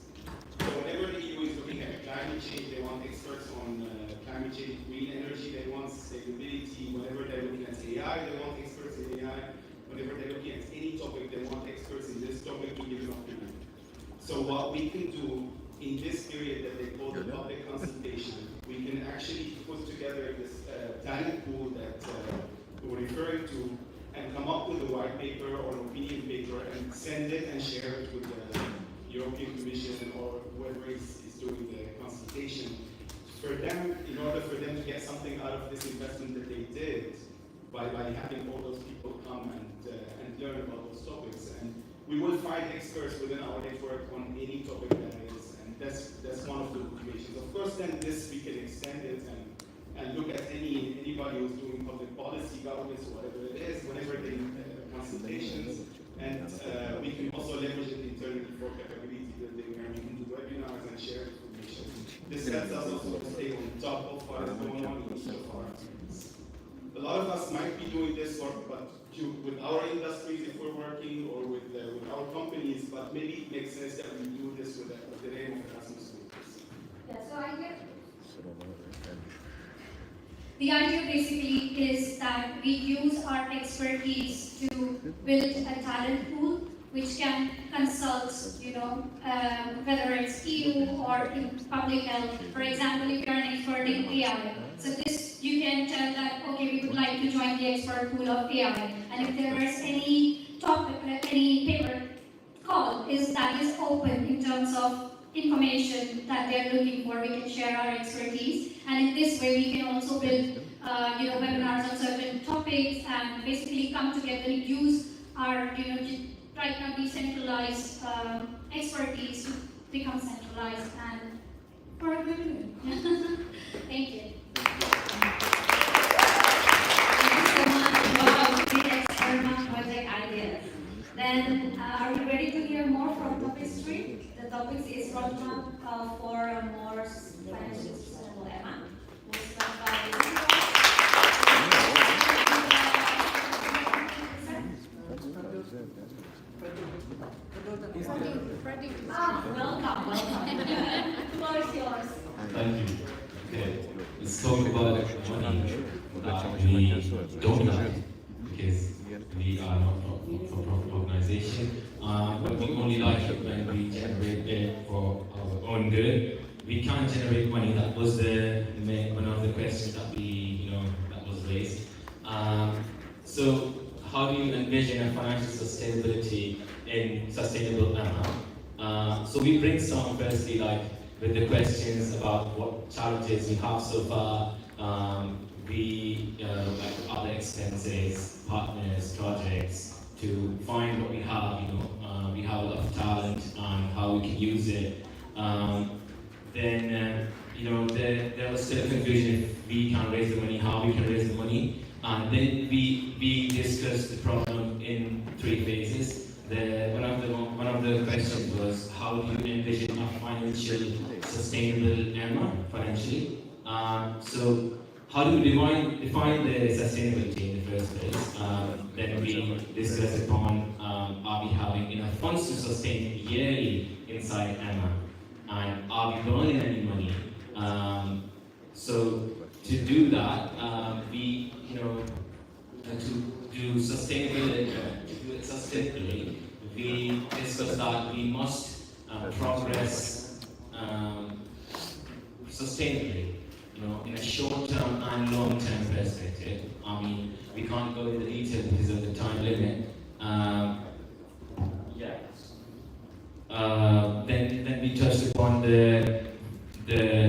So whenever the EU is looking at climate change, they want experts on climate change, green energy, they want sustainability. Whenever they're looking at AI, they want experts in AI. Whenever they're looking at any topic, they want experts in this topic to give an opinion. So what we can do in this period that they call the public consultation, we can actually put together this talent pool that we're referring to and come up with a white paper or an opinion paper and send it and share it with the European Commission or whoever is doing the consultation. For them, in order for them to get something out of this investment that they did by having all those people come and learn about those topics. And we will find experts within our network on any topic that is, and that's one of the motivations. Of course, then this we can extend it and look at anybody who's doing public policy, governments, whatever it is, whenever they consultations. And we can also leverage it internally for capability building, and we can do webinars and share information. This helps us also to stay on top of what is going on in each of our activities. A lot of us might be doing this work, but with our industries, if we're working, or with our companies, but maybe it makes sense that we do this with the name of Erasmus Mundus. Yeah, so I get. The idea basically is that we use our expertise to build a talent pool which can consult, whether it's EU or in public health. For example, if you're an expert in AI, so this you can tell that, okay, we would like to join the expert pool of AI. And if there is any topic, any paper call that is open in terms of information that they're looking for, we can share our expertise. And in this way, we can also build webinars on certain topics and basically come together and use our right now decentralized expertise to become centralized and for a good. Thank you. Thank you so much. Wow, great experiment project ideas. Then, are we ready to hear more from topic 3? The topic is roadmap for a more financially sustainable EMA. We'll start by welcome. The floor is yours. Thank you. Okay, let's talk about money that we don't have because we are not a for-profit organization. But we only like it when we generate it for our own good. We can't generate money. That was one of the questions that that was raised. So how do you envision a financial sustainability in sustainable EMA? So we brainstorm firstly with the questions about what challenges we have so far, other expenses, partners, projects, to find what we have. We have a lot of talent and how we can use it. Then there was still confusion if we can raise the money, how we can raise the money, and then we discussed the problem in 3 phases. One of the questions was, how do you envision a financial sustainable EMA financially? So how do we define the sustainability in the first place? Then we discussed upon, are we having enough funds to sustain yearly inside EMA? And are we burning any money? So to do that, to do sustainability, we discussed that we must progress sustainably. in a short-term and long-term perspective. I mean, we can't go into detail because of the time limit. Then we touched upon the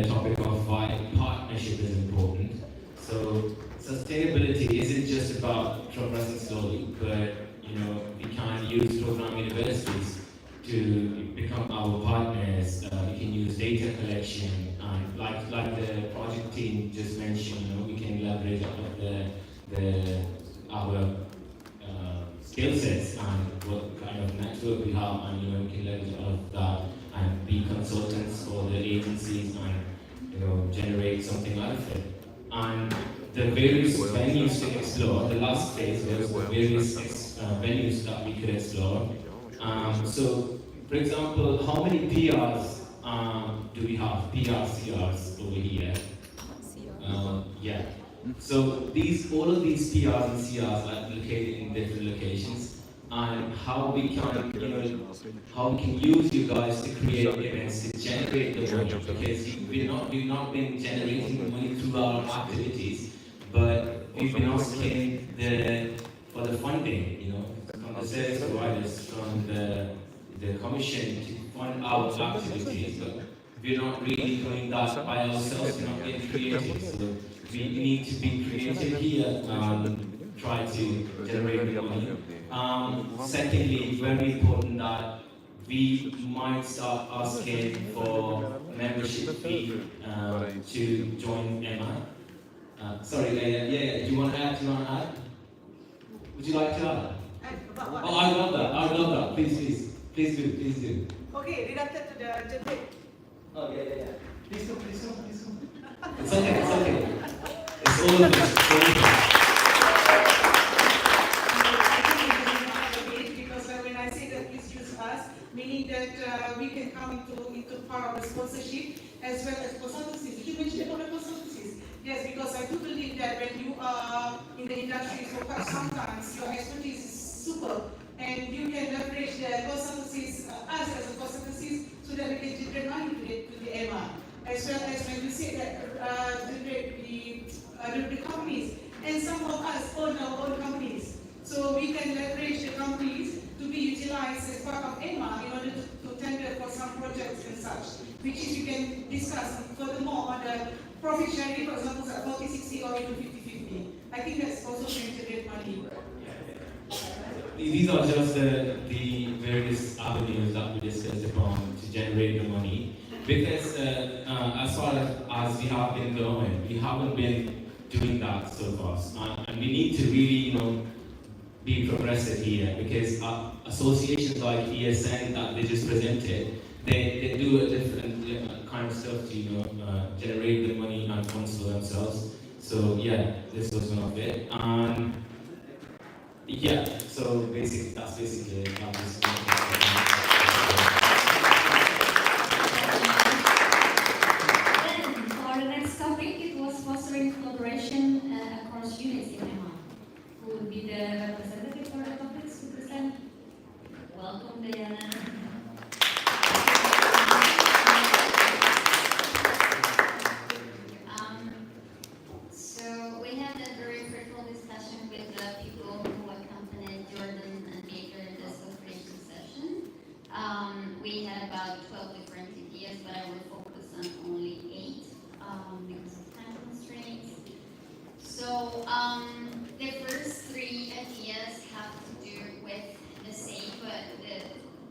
topic of why partnership is important. So sustainability isn't just about progressing slowly, but we can use program universities to become our partners. We can use data collection, and like the project team just mentioned, we can leverage our skill sets and what kind of network we have, and we can leverage all of that and be consultants for the agencies and generate something out of it. And the various venues to explore, the last phase was the various venues that we could explore. So, for example, how many PRs do we have? CRs over here? Yeah. So all of these PRs and CRs are located in different locations, and how we can use you guys to create events to generate the money, because we've not been generating the money through our activities, but we've been asking for the funding, from the service providers, from the commission to fund our activities, but we're not really doing that by ourselves. We're not getting creative. So we need to be creative here and try to generate the money. Secondly, very important that we might start asking for membership fee to join EMA. Sorry, yeah. Do you want to add? Would you like to add? Oh, I love that. Please do. Okay, related to the topic. Oh, yeah. Please go. It's okay. It's all of us. Because when I say that please use us, meaning that we can come into part of the sponsorship as well as consultancies. Did you mention about the consultancies? Yes, because I do believe that when you are in the industry for quite sometimes your expertise is super, and you can leverage the consultancies, us as a consultancies, so that we can generate money to the EMA. As well as when you say that the companies, and some of us own our own companies. So we can leverage the companies to be utilized as part of EMA in order to tender for some projects and such, which is we can discuss furthermore on the profit sharing, for example, at 40-60 or even 50-50. I think that's also going to get money. These are just the various avenues that we discussed upon to generate the money. Because as far as we have been going, we haven't been doing that so far. And we need to really, be progressive here, because associations like ESN that they just presented, they do a different kind of stuff to generate the money and funds for themselves. So yeah, this was one of it. Yeah, so that's basically it. Then, for the next topic, it was fostering collaboration across units in EMA. Who will be the representative for the topics to present? Welcome, Diana. So we had a very fruitful discussion with the people who accompanied Jordan and Baker in this celebration session. We had about 12 different ideas, but I will focus on only 8 because of time constraints. So the first 3 ideas have to do with the same, but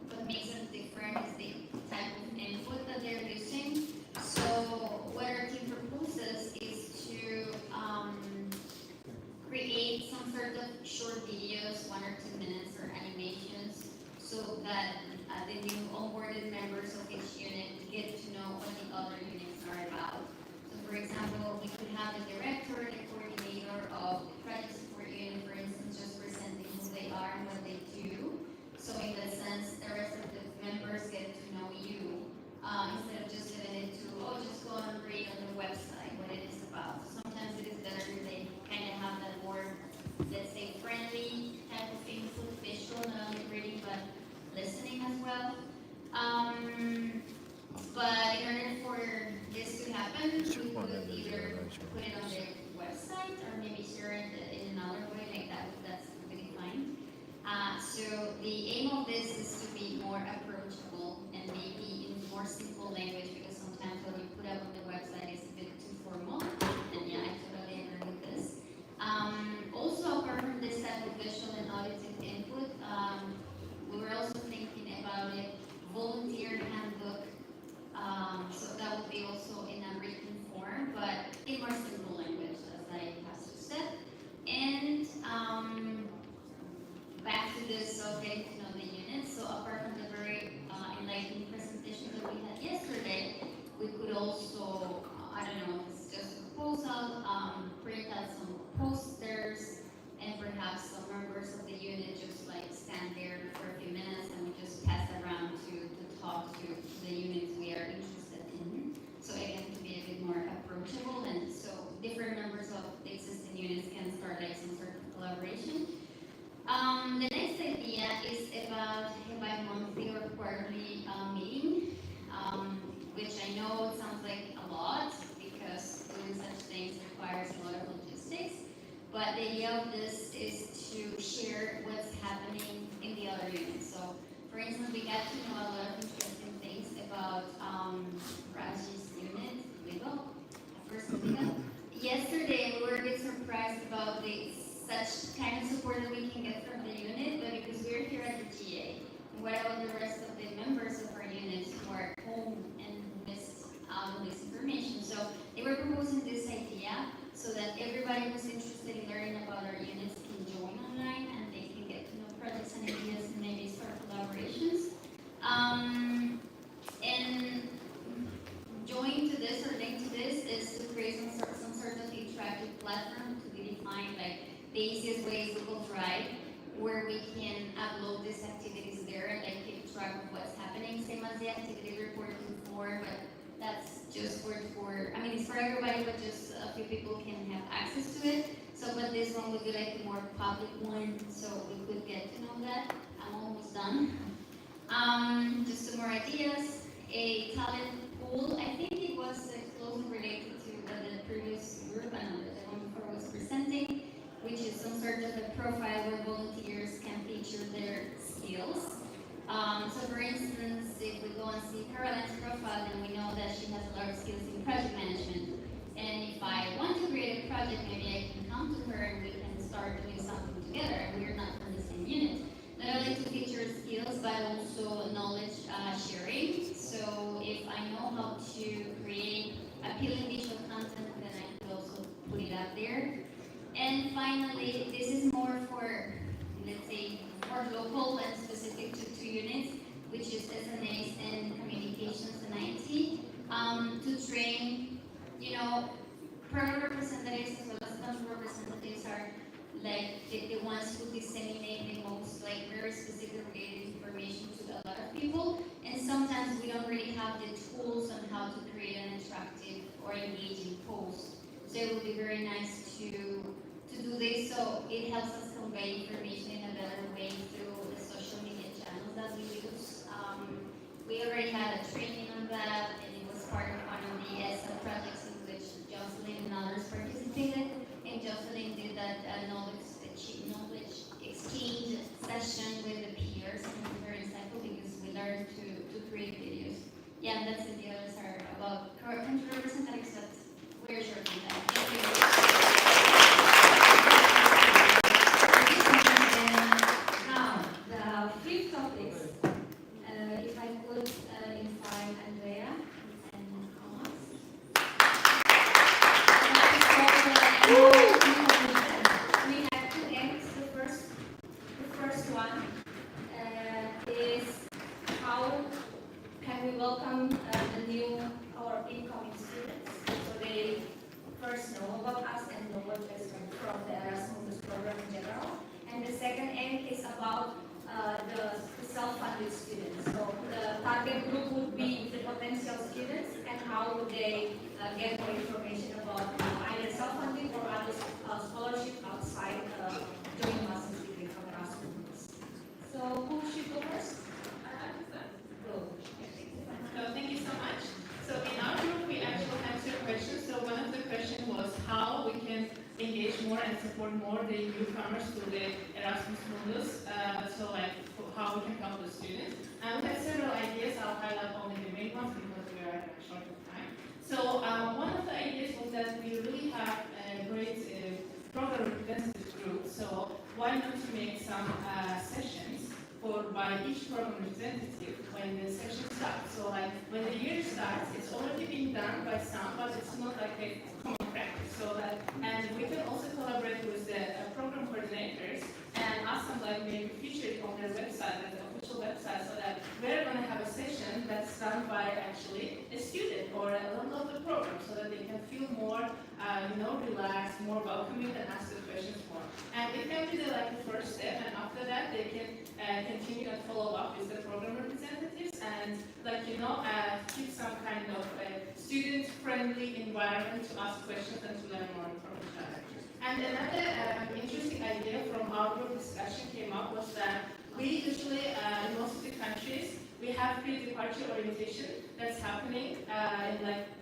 what makes them different is the type of input that they're using. So what our team proposes is to create some sort of short videos, 1 or 2 minutes, or animations, so that the new onboarded members of each unit get to know what the other units are about. So for example, we could have the director, the coordinator of the project support unit, for instance, just presenting who they are and what they do. So in that sense, the rest of the members get to know you, instead of just limited to, just go and read on the website what it is about. So sometimes it is better if they kind of have that more, let's say, friendly type of input, visual, not only reading, but listening as well. But in order for this to happen, we would either put it on their website or maybe share it in another way like that. That's really fine. So the aim of this is to be more approachable and maybe in more simple language, because sometimes what we put up on the website is a bit too formal. And yeah, I totally agree with this. Also, apart from this type of visual and auditive input, we were also thinking about a volunteer handbook. So that would be also in a written form, but in more simple language, as I have just said. And back to this of getting to know the units. So apart from the very enlightening presentation that we had yesterday, we could also, I don't know, it's just a proposal, print out some posters, and perhaps some members of the unit just like stand there for a few minutes and we just pass around to talk to the units we are interested in. So again, to be a bit more approachable, and so different members of the existing units can start like some sort of collaboration. The next idea is about a bi-monthly or quarterly meeting, which I know sounds like a lot because doing such things requires a lot of logistics. But the idea of this is to share what's happening in the other units. So, for instance, we got to know a lot of interesting things about Raji's unit, legal. Yesterday, we were a bit surprised about the such kind of support that we can get from the unit, but because we're here at the GA, and what about the rest of the members of our units who are at home and missed out on this information? So they were proposing this idea so that everybody who's interested in learning about our units can join online and they can get to know projects and ideas and maybe start collaborations. And join to this or link to this is to create some sort of interactive platform to be defined, like the easiest way is Google Drive, where we can upload these activities there and like keep track of what's happening, same as the activity report before, but that's just for I mean, it's for everybody, but just a few people can have access to it. So, but this one would be like a more public one, so we could get to know that. I'm almost done. Just some more ideas. A talent pool, I think it was closely related to what the previous group and the one before was presenting, which is some sort of a profile where volunteers can feature their skills. So for instance, if we go and see Caroline's profile, then we know that she has a lot of skills in project management. And if I want to create a project, maybe I can come to her and we can start doing something together. And we're not from the same unit. Not only to feature skills, but also knowledge sharing. So if I know how to create appealing visual content, then I could also put it up there. And finally, this is more for, let's say, more local and specific to two units, which is SNAs and communications and IT, to train, you know, program representatives as well as country representatives are like the ones who disseminate the most like very specific related information to a lot of people. And sometimes we don't really have the tools on how to create an attractive or engaging post. So it would be very nice to do this, so it helps us convey information in a better way through the social media channels that we use. We already had a training on that, and it was part of one of the ESA projects in which Jocelyn and others participated. And Jocelyn did that knowledge exchange session with the peers, and it was very insightful because we learned to create videos. Yeah, and that's it. The others are about country representatives, but we're short on that. Thank you. Now, the fifth topic, if I could invite Andrea and Thomas. We have two ends. The first one is how can we welcome our incoming students, so they first know about us and know what is from the Erasmus Mundus program in general. And the second end is about the self-funded students. So the target group would be the potential students, and how would they get more information about either self-funding or other scholarship outside doing a master's degree from Erasmus Mundus. So who should go first? So thank you so much. So in our group, we actually have two questions. So one of the and support more the newcomers to the Erasmus Mundus, so like how we can help the students. And we have several ideas. I'll highlight only the main ones because we are short of time. So one of the ideas was that we really have a great program representative group. So why not to make some sessions by each program representative when the session starts. So like when the year starts, it's already being done by some, but it's not like a common practice. So that, and we can also collaborate with the program coordinators and ask them like maybe feature it on their website, like the official website, so that we're going to have a session that's done by actually a student or a level of the program, so that they can feel more, relaxed, more welcoming, and ask the questions more. And it can be like the first step, and after that they can continue and follow up with the program representatives and keep some kind of student-friendly environment to ask questions and to learn more from each other. And another interesting idea from our group discussion came up was that we usually, in most of the countries, we have pre-departure orientation that's happening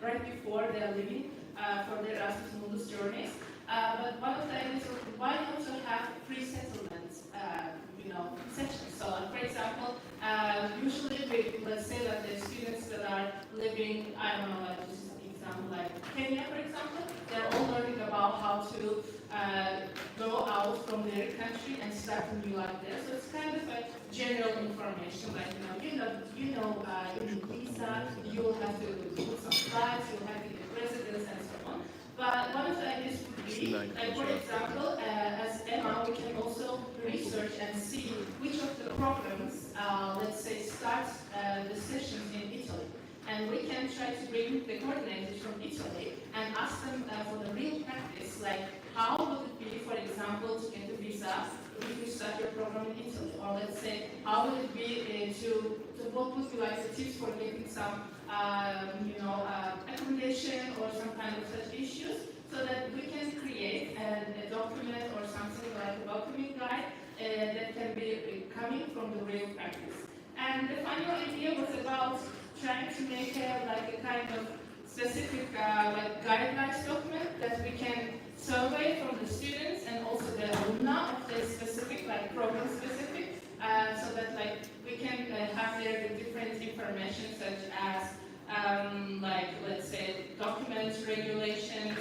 right before they're leaving for their Erasmus Mundus journeys. But one of the ideas was why also have pre-settlement sessions. So, for example, usually let's say that the students that are living, I don't know, like just an example, like Kenya, for example, they're all learning about how to go out from their country and start a new life there. So it's kind of like general information, like you need visa, you will have to book some flights, you'll have to get residence and so on. But one of the ideas would be, for example, as EMA, we can also research and see which of the programs, let's say, start the sessions in Italy. And we can try to bring the coordinators from Italy and ask them for the real practice, like how would it be, for example, to get a visa if you start your program in Italy? Or let's say, how would it be what would be like the tips for getting some, accommodation or some kind of such issues, so that we can create a document or something like a welcoming guide that can be coming from the real practice. And the final idea was about trying to make a kind of specific guidelines document that we can survey from the students and also the alumni of the specific program specific, so that we can have there the different information such as let's say documents, regulations,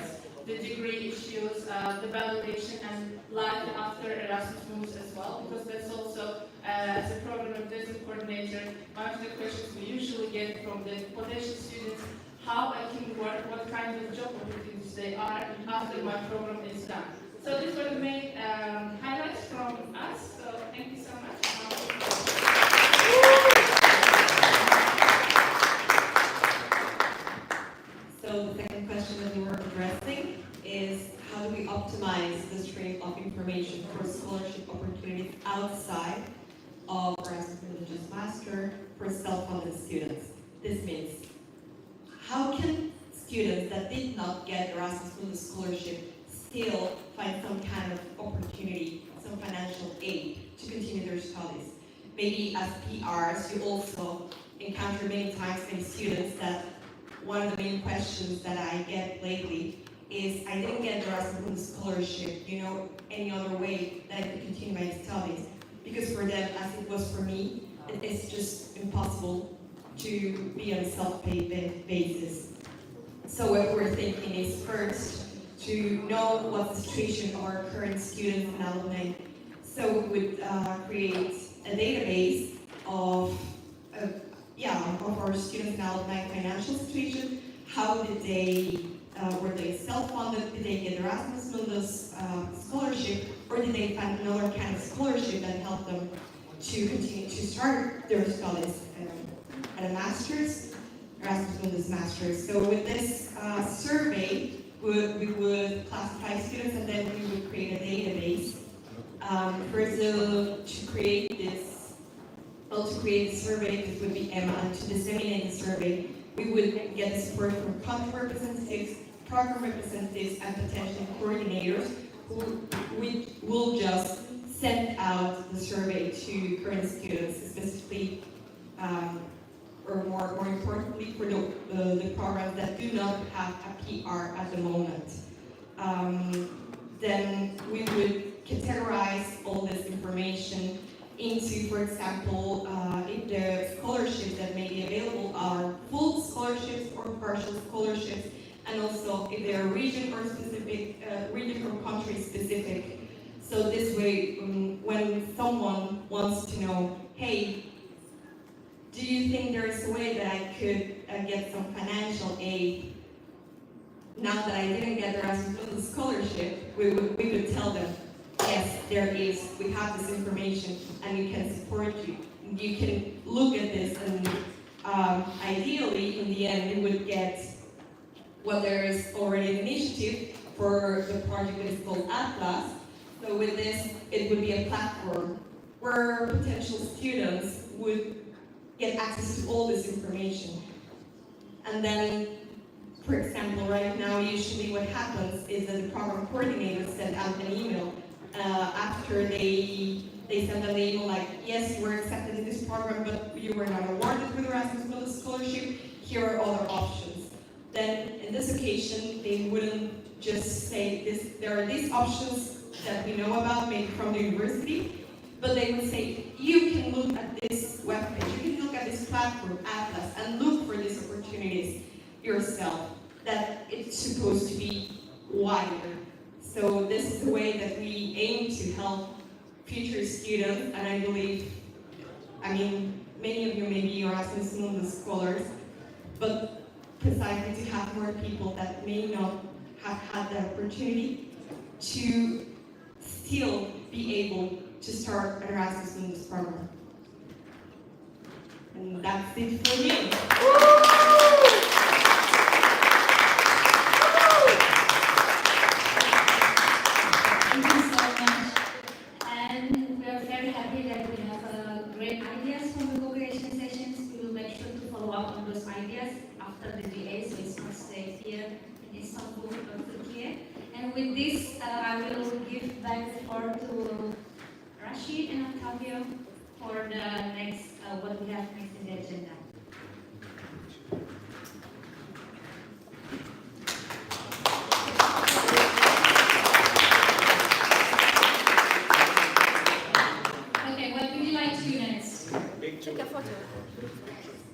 the degree issues, the validation, and life after Erasmus Mundus as well, because that's also, as a program representative coordinator, one of the questions we usually get from the potential students, how I can work, what kind of job opportunities they are after my program is done. So these were the main highlights from us, so thank you so much. So the second question that we were addressing is how do we optimize the stream of information for scholarship opportunities outside of Erasmus Mundus Master for self-funded students? This means, how can students that did not get Erasmus Mundus scholarship still find some kind of opportunity, some financial aid to continue their studies? Maybe as PRs, you also encounter many times many students that one of the main questions that I get lately is, I didn't get the Erasmus Mundus scholarship, any other way that I could continue my studies? Because for them, as it was for me, it's just impossible to be on a self-paid basis. So what we're thinking is first to know what the situation of our current students and alumni. So we would create a database of our students and alumni financial situation. How did they, were they self-funded? Did they get Erasmus Mundus scholarship? Or did they find another kind of scholarship that helped them to continue to start their studies at a master's, Erasmus Mundus master's? So with this survey, we would classify students and then we would create a database. First, to create the survey, this would be EMA, and to disseminate the survey, we would get the support from country representatives, program representatives, and potential coordinators who will just send out the survey to current students, specifically, or more importantly, for the programs that do not have a PR at the moment. Then for example, if the scholarships that may be available are full scholarships or partial scholarships, and also if they are region or specific, region or country specific. So this way, when someone wants to know, hey, do you think there is a way that I could get some financial aid now that I didn't get the Erasmus Mundus scholarship? We would tell them, yes, there is. We have this information, and we can support you. You can look at this, and ideally, in the end, you would get well, there is already an initiative for the project that is called Atlas. So with this, it would be a platform where potential students would get access to all this information. And then, for example, right now, usually what happens is that the program coordinators send out an email after they send an email like, yes, you were accepted in this program, but you were not awarded with the Erasmus Mundus scholarship. Here are other options. Then, in this occasion, they wouldn't just say this. There are these options that we know about, maybe from the university, but they would say, you can look at this webpage, you can look at this platform, Atlas, and look for these opportunities yourself, that it's supposed to be wider. So this is the way that we aim to help future students, and I believe, many of you may be Erasmus Mundus scholars, but precisely to have more people that may not have had the opportunity to still be able to start an Erasmus Mundus program. And that's it for me. Thank you so much. And we are very happy that we have great ideas from the co-creation sessions. We will make sure to follow up on those ideas after the GA, so it's not stay here in Istanbul or Türkiye. And with this, I will give back the floor to Rashid and Octavio for the next, what we have next in the agenda. Okay, what would you like to do next? Take a photo.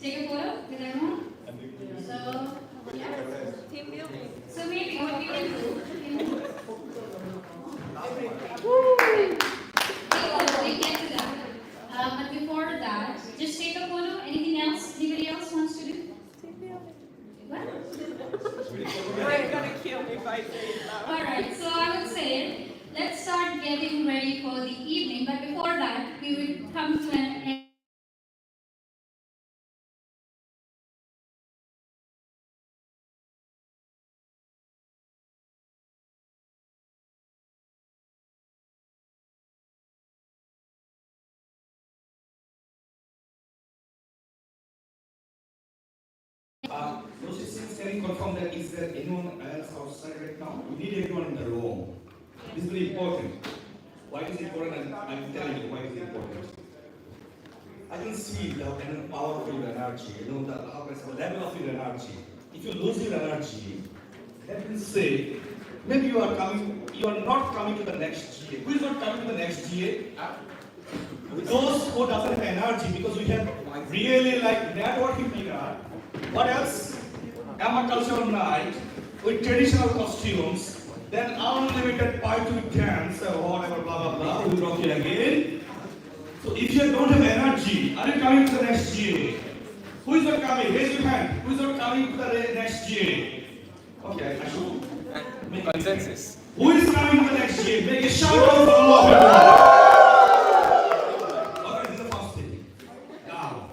Take a photo with everyone? So, yeah. Team building. So maybe what we can do, we get to that. But before that, just take a photo. Anything else? Anybody else wants to do? Team building. What? You're gonna kill me if I say it loud. Alright, so I would say, let's start getting ready for the evening. But before that, we will come to an end. Those can you confirm that is there anyone else outside right now? We need everyone in the room. This is very important. Why is it important? And I'm telling you why it is important. I can see the power of your energy, the level of your energy. If you lose your energy, that will say maybe you are not coming to the next GA. Who is not coming to the next GA? Those who doesn't have energy, because we have really networking period. What else? EMA cultural night with traditional costumes, then unlimited party dance or whatever, blah blah blah. We'll rock it again. So if you don't have energy, are you coming to the next GA? Who is not coming? Raise your hand. Who is not coming to the next GA? Okay, I should make consensus. Who is coming to the next GA? Make a shout out for all of you. Okay, this is the first thing. Now,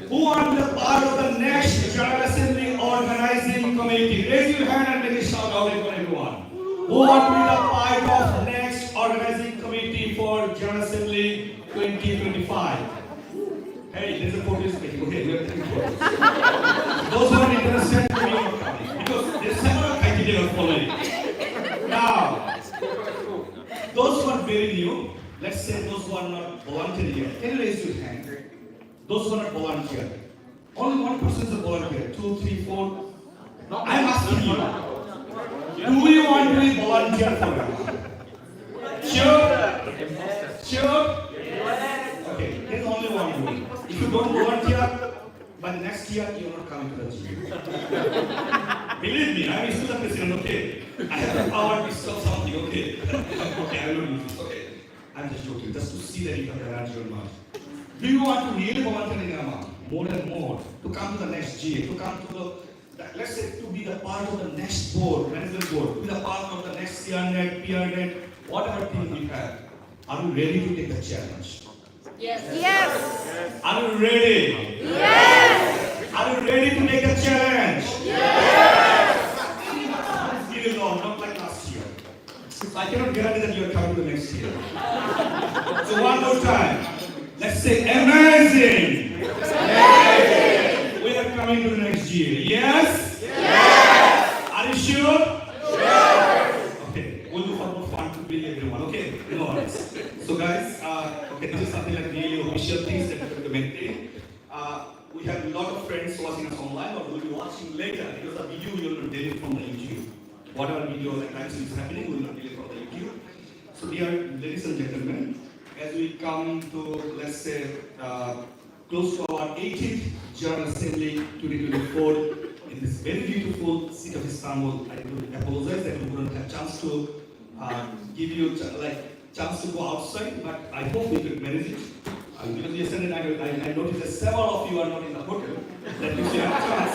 who want to be part of the next General Assembly organizing committee? Raise your hand and make a shout out for everyone. Who want to be the part of next organizing committee for General Assembly 2025? Hey, there's a photo speaking. Okay, we are taking photos. Those who are interested, we are coming because there's several criteria of following. Now, those who are very new, let's say those who are not volunteer here, can you raise your hand? Those who are not volunteer. Only one person is a volunteer. 2, 3, 4. No, I'm asking you. Do we want to be volunteer for them? Sure? Okay, there's only one rule. If you don't volunteer, by the next year, you're not coming to the gym. Believe me, I'm still the president, okay? I have the power to stop something, okay? Okay, I will do this, okay? I'm just joking, just to see that you have the energy or not. Do you want to really volunteer in EMA more and more, to come to the next GA, to come to let's say to be the part of the next board, management board, to be the part of the next CRNet, PRNet, whatever thing we have. Are you ready to take the challenge? Yes. Yes. Are you ready? Yes. Are you ready to make a challenge? Yes. Still no, not like last year. So I cannot guarantee that you are coming to the next year. So one more time. Let's say amazing. Amazing. We are coming to the next year. Yes? Yes. Are you sure? Sure. Okay. We'll do for more fun to bring everyone. Okay? No worries. So guys, okay, this is something like really official things that we have to maintain. We have a lot of friends watching us online, or will be watching later because the video we will not delete from the YouTube. Whatever video like that is happening, we will not delete from the YouTube. So dear ladies and gentlemen, as we come to, let's say, close to our 18th General Assembly 2024 in this very beautiful city of Istanbul, I do apologize that we couldn't have chance to give you chance to go outside, but I hope we could manage it. Because yesterday I noticed that several of you are not in the hotel, that you should have a chance.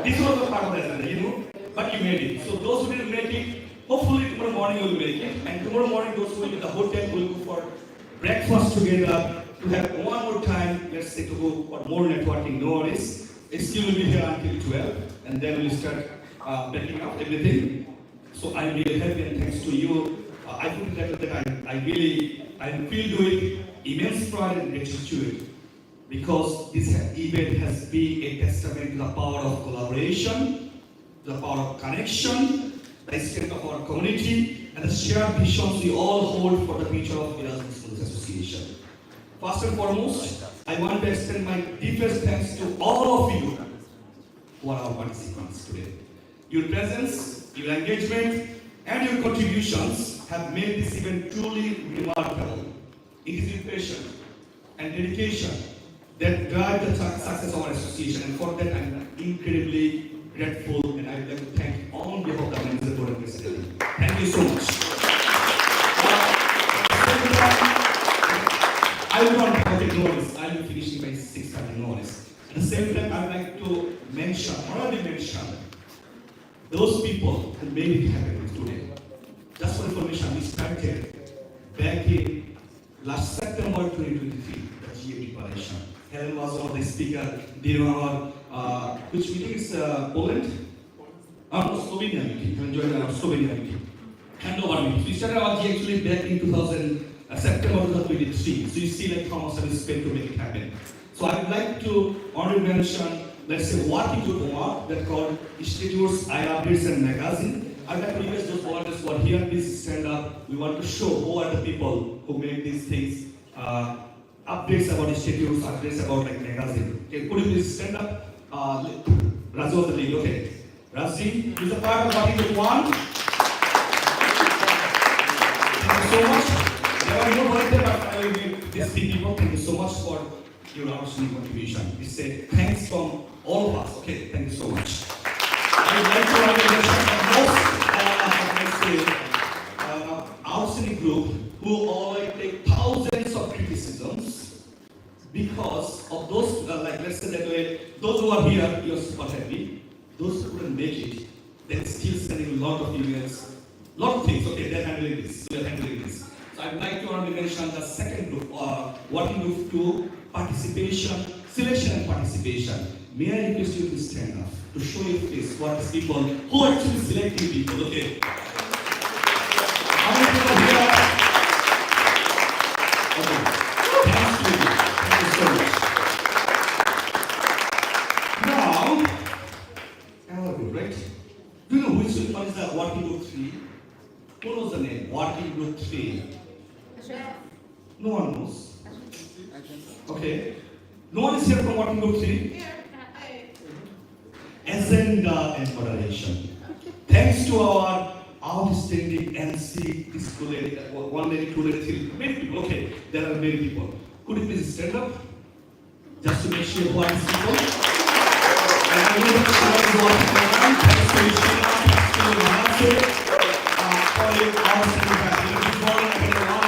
This was a part of the agenda, but you made it. So those who didn't make it, hopefully tomorrow morning will make it, and tomorrow morning those who will be in the hotel will go for breakfast together, to have one more time, let's say, to go for more networking. No worries. Still will be here until 12, and then we'll start packing up everything. So I'm really happy, and thanks to you. I put it that I feel doing immense pride and gratitude, because this event has been a testament to the power of collaboration, the power of connection, the strength of our community, and the shared visions we all hold for the future of Erasmus Mundus Association. First and foremost, I want to extend my deepest thanks to all of you who are our participants today. Your presence, your engagement, and your contributions have made this event truly remarkable. It is your passion and dedication that drive the success of our association, and for that I'm incredibly grateful, and I would like to thank on behalf of the Manager Board and President. Thank you so much. I will not forget noise. I will be finishing by 6:30 noise. At the same time, I would like to already mention, those people who made it happen today. Just for information, we started back in last September 2023, the GA preparation. Helen was one of the speakers during our, which meeting is Poland? Slovenia meeting. Helen joined our Slovenia meeting. Handover meeting. We started our GA actually back in September 2023. So you see like how much time we spent to make it happen. So I would like to already mention, let's say, working group work that called Institutes, Updates and Magazine. I'd like to request those volunteers who are here, please stand up. We want to show who are the people who make these things, updates about institutes, updates about like magazine. Okay, could you please stand up? Razi was the lead, okay. Razi is a part of working group 1. Thank you so much. There are no volunteers, but I will give these people. Thank you so much for your outstanding contribution. We say thanks from all of us. Okay, thank you so much. I would like to mention the most outstanding group who all take thousands of criticisms because of those, let's say that way, those who are here, you're super happy. Those who couldn't make it, they're still sending a lot of emails, lot of things. Okay, they're handling this, we're handling this. So I'd like to already mention the second group, working group 2, participation, selection and participation. May I request you to stand up to show your face what is people who are actually selecting people, okay? How many people here? Okay. Thanks to you. Thank you so much. Now, right? Do you know which one is the working group 3? Who knows the name? Working group 3. No one knows. Okay. No one is here from working group 3? Agenda and moderation. Thanks to our outstanding MC, this two lady, one lady, two lady, three, many people. Okay, there are many people. Could you please stand up? Just to make sure who are these people? And I will not share what program. Thanks to Ishina, thanks to Manase, for your outstanding practice. Before I can allow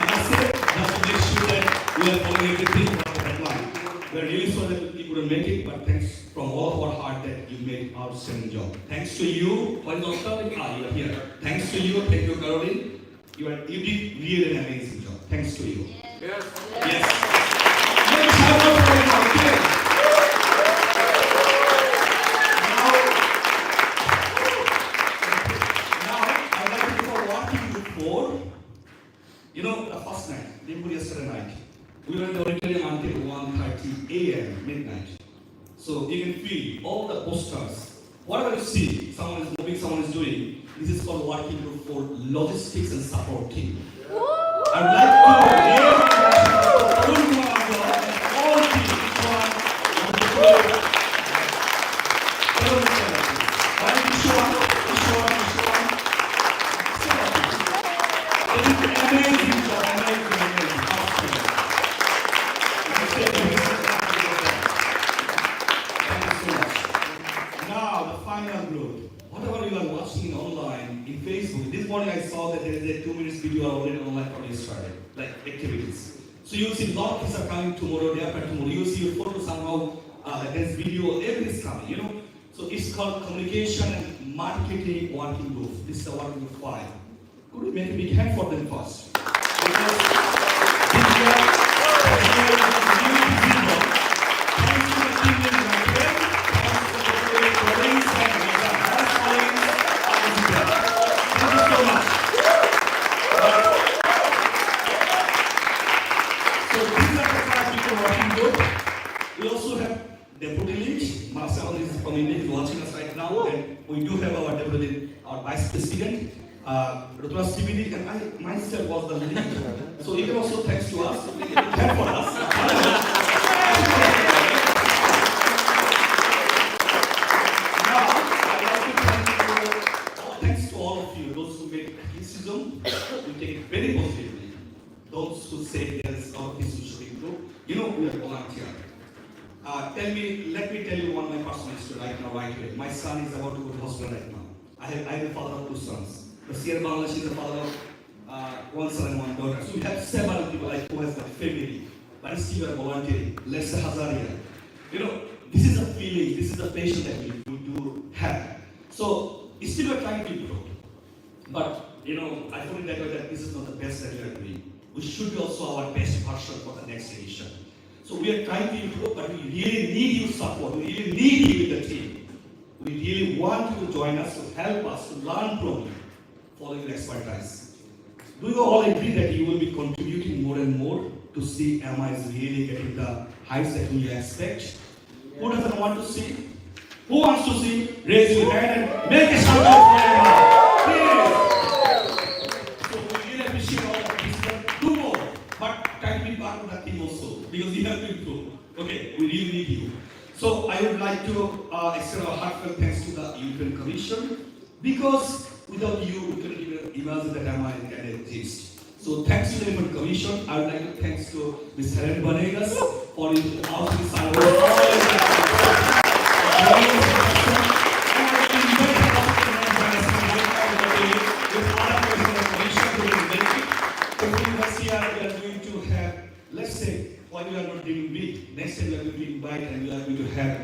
Manase, just to make sure that we are following everything on the deadline. We are really sorry that we couldn't make it, but thanks from all of our heart that you made outstanding job. Thanks to you. What is our topic? You are here. Thanks to you. Thank you, Caroline. You did really an amazing job. Thanks to you. Yes. Yes. Let's have a for it, okay? Now, I'd like to do a walking group 4. You know, the first night, yesterday night, we were in the auditorium until 1:30 a.m. midnight. So you can feel all the posters. Whatever you see, someone is moving, someone is doing. This is called working group for logistics and support team. I'd like to all teams. I saw that there is a 2 minutes video already online from yesterday, like activities. So you'll see a lot of things are coming tomorrow, day after tomorrow. You'll see your photo somehow, there's video, everything is coming, you know. So it's called communication and marketing working group. This is the working group 5. Could we make a big hand for them first? Because this year, we also have deputy lead, Marcel is from India, is watching us right now, and we do have our deputy lead, our vice president, Dr. Stevie, and I myself was the lead. So you can also thanks to us, help for us. Now, I'd like to thank you, thanks to all of you, those who made criticism, we take it very positively. Those who say there is all this we should improve, you know, we are volunteer. Let me tell you one of my personal story right now, right here. My son is about to go to hospital right now. I am the father of 2 sons. The Sierra Bangladesh is the father of 1 son and 1 daughter. So we have several people like who has a family, but still we are volunteering. Let's say Hazaria. You know, this is a feeling, this is a passion that we do have. So still we are trying to improve. But you know, I put it that way that this is not the best that we are doing. We should be also our best version for the next edition. So we are trying to improve, but we really need your support. We really need you in the team. We really want you to join us, to help us, to learn from you, follow your expertise. Do you all agree that you will be contributing more and more to see EMA is really getting the heights that we expect? Who doesn't want to see? Who wants to see? Raise your hand and make a shout out for EMA. Please. So we really appreciate all of this. Do more, but try to be part of the team also, because you have to improve. Okay, we really need you. So I would like to extend our heartfelt thanks to the European Commission, because without you, we couldn't even imagine that EMA can exist. So thanks to the European Commission. I would like to thanks to Ms. Helen Banegas for asking let's say, while we are not doing big, next time we are going to invite and we are going to have,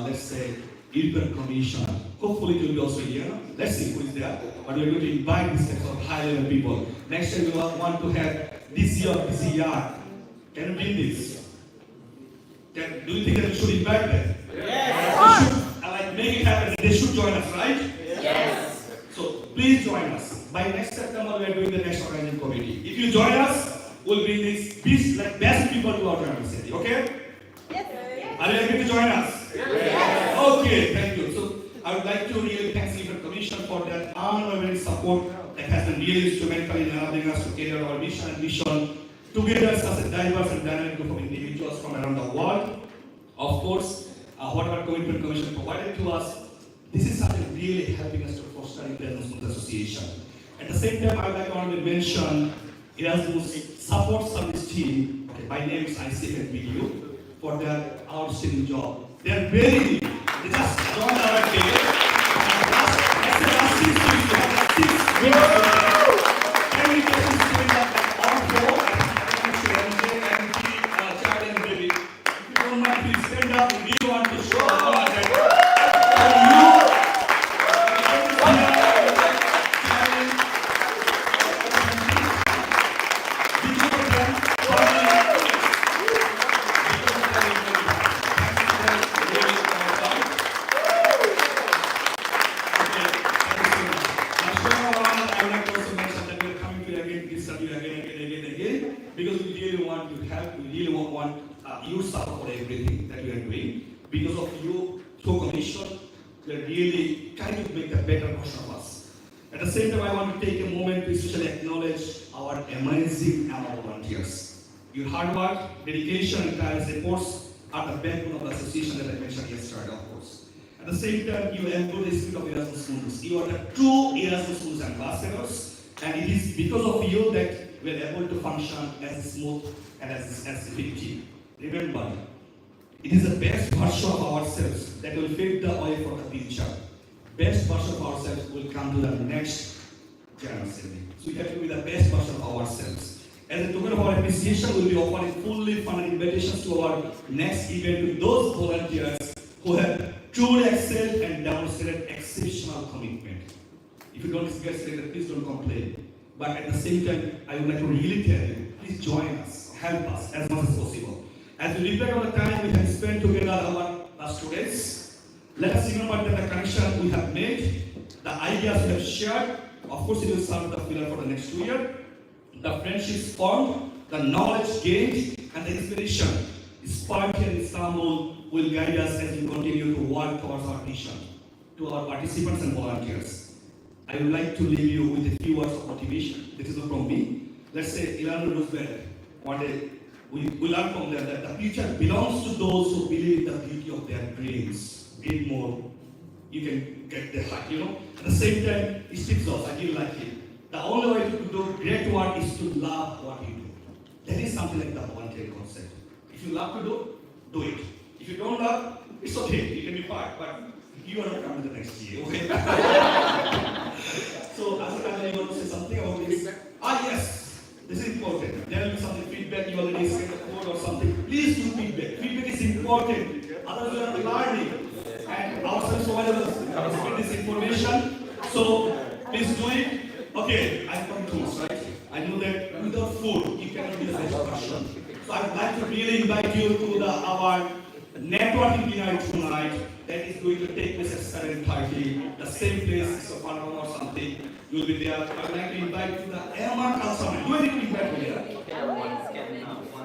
let's say, European Commission. Hopefully it will be also here. Let's see who is there. But we are going to invite this type of high-level people. Next time we want to have this year. Can you bring this? Do you think that we should invite them? Yes. We should make it happen. They should join us, right? Yes. So please join us. By next September, we are doing the next organizing committee. If you join us, we'll bring these best people to our German city. Okay? Yes. Are you ready to join us? Yes. Okay. Thank you. So I would like to really thank the European Commission for that unwavering support that has been really instrumental in enabling us to carry out our mission and mission together as a diverse and dynamic group of individuals from around the world. Of course, whatever European Commission provided to us, this is something really helping us to foster fostering Erasmus Mundus Association. At the same time, I would like to only mention Erasmus Support Service Team, okay, by name is ICF and BDU, for their outstanding job. They are very, they just joined our day. Last 6 weeks, we have 6 weeks. Every person is doing that all four, and the child and baby. If you don't mind, please stand up. We really want to show that. Because we really want to help, we really want your support for everything that we are doing. Because of you, co-commission, we are really trying to make a better version of us. At the same time, I want to take a moment to especially acknowledge our amazing EMA volunteers. Your hard work, dedication, and tireless efforts are the backbone of the association that I mentioned yesterday, of course. At the same time, you embody the spirit of Erasmus Mundus. You are the true Erasmus Mundus ambassadors, and it is because of you that we are able to function as smooth and as effective. Remember, it is the best version of ourselves that will pave the way for the future. Best version of ourselves will come to the next generation. So we have to be the best version of ourselves. As a token of our appreciation, we will be offering fully funded invitations to our next event to those volunteers who have truly excelled and demonstrated exceptional commitment. If you don't get selected, please don't complain. But at the same time, I would like to really tell you, please join us, help us as much as possible. As we reflect on the time we have spent together our last 2 days, let us remember that the connection we have made, the ideas we have shared, of course it will serve the pillar for the next 2 years, the friendships formed, the knowledge gained, and the inspiration sparked here in Istanbul will guide us as we continue to work towards our mission. To our participants and volunteers, I would like to leave you with a few words of motivation. This is not from me. Let's say Eleanor Roosevelt, one day, we learn from them that the future belongs to those who believe in the beauty of their dreams. Dream more, you can get the heart, you know. At the same time, Steve Jobs, I didn't like him. The only way to do great work is to love what you do. That is something like the volunteer concept. If you love to do it. If you don't love, it's okay, you can be part, but you are not coming the next year, okay? So, as you want to say something about this? Yes, this is important. There will be something feedback, you already said a code or something. Please do feedback. Feedback is important. Otherwise, you are not learning. And ourselves provided us this information. So, please do it. Okay, I'm from tools, right? I know that without food, you cannot be the best person. So, I would like to really invite you to our networking dinner tonight. That is going to take place at 7:30. The same place, so Panama or something. You will be there. I would like to invite you to the EMA culture. Do I need to invite you there?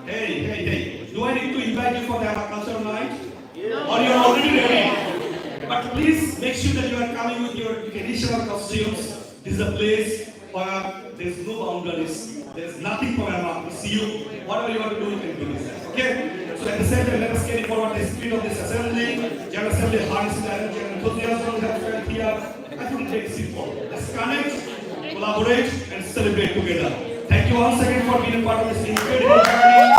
Hey. Do I need to invite you for the EMA culture night? Or you are already ready? But please make sure that you are coming with your traditional costumes. This is a place where there is no boundaries. There is nothing for EMA. We see you. Whatever you want to do, you can do this. Okay? So at the same time, let us carry forward the spirit of this assembly. General Assembly, harnessing the energy and enthusiasm we have felt here. I think it's very simple. Let's connect, collaborate, and celebrate together. Thank you once again for being a part of this incredible journey.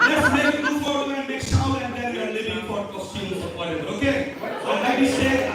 Let's make it 2 for 2 and make sound, and then we are leaving for costumes or whatever, okay? So like we said,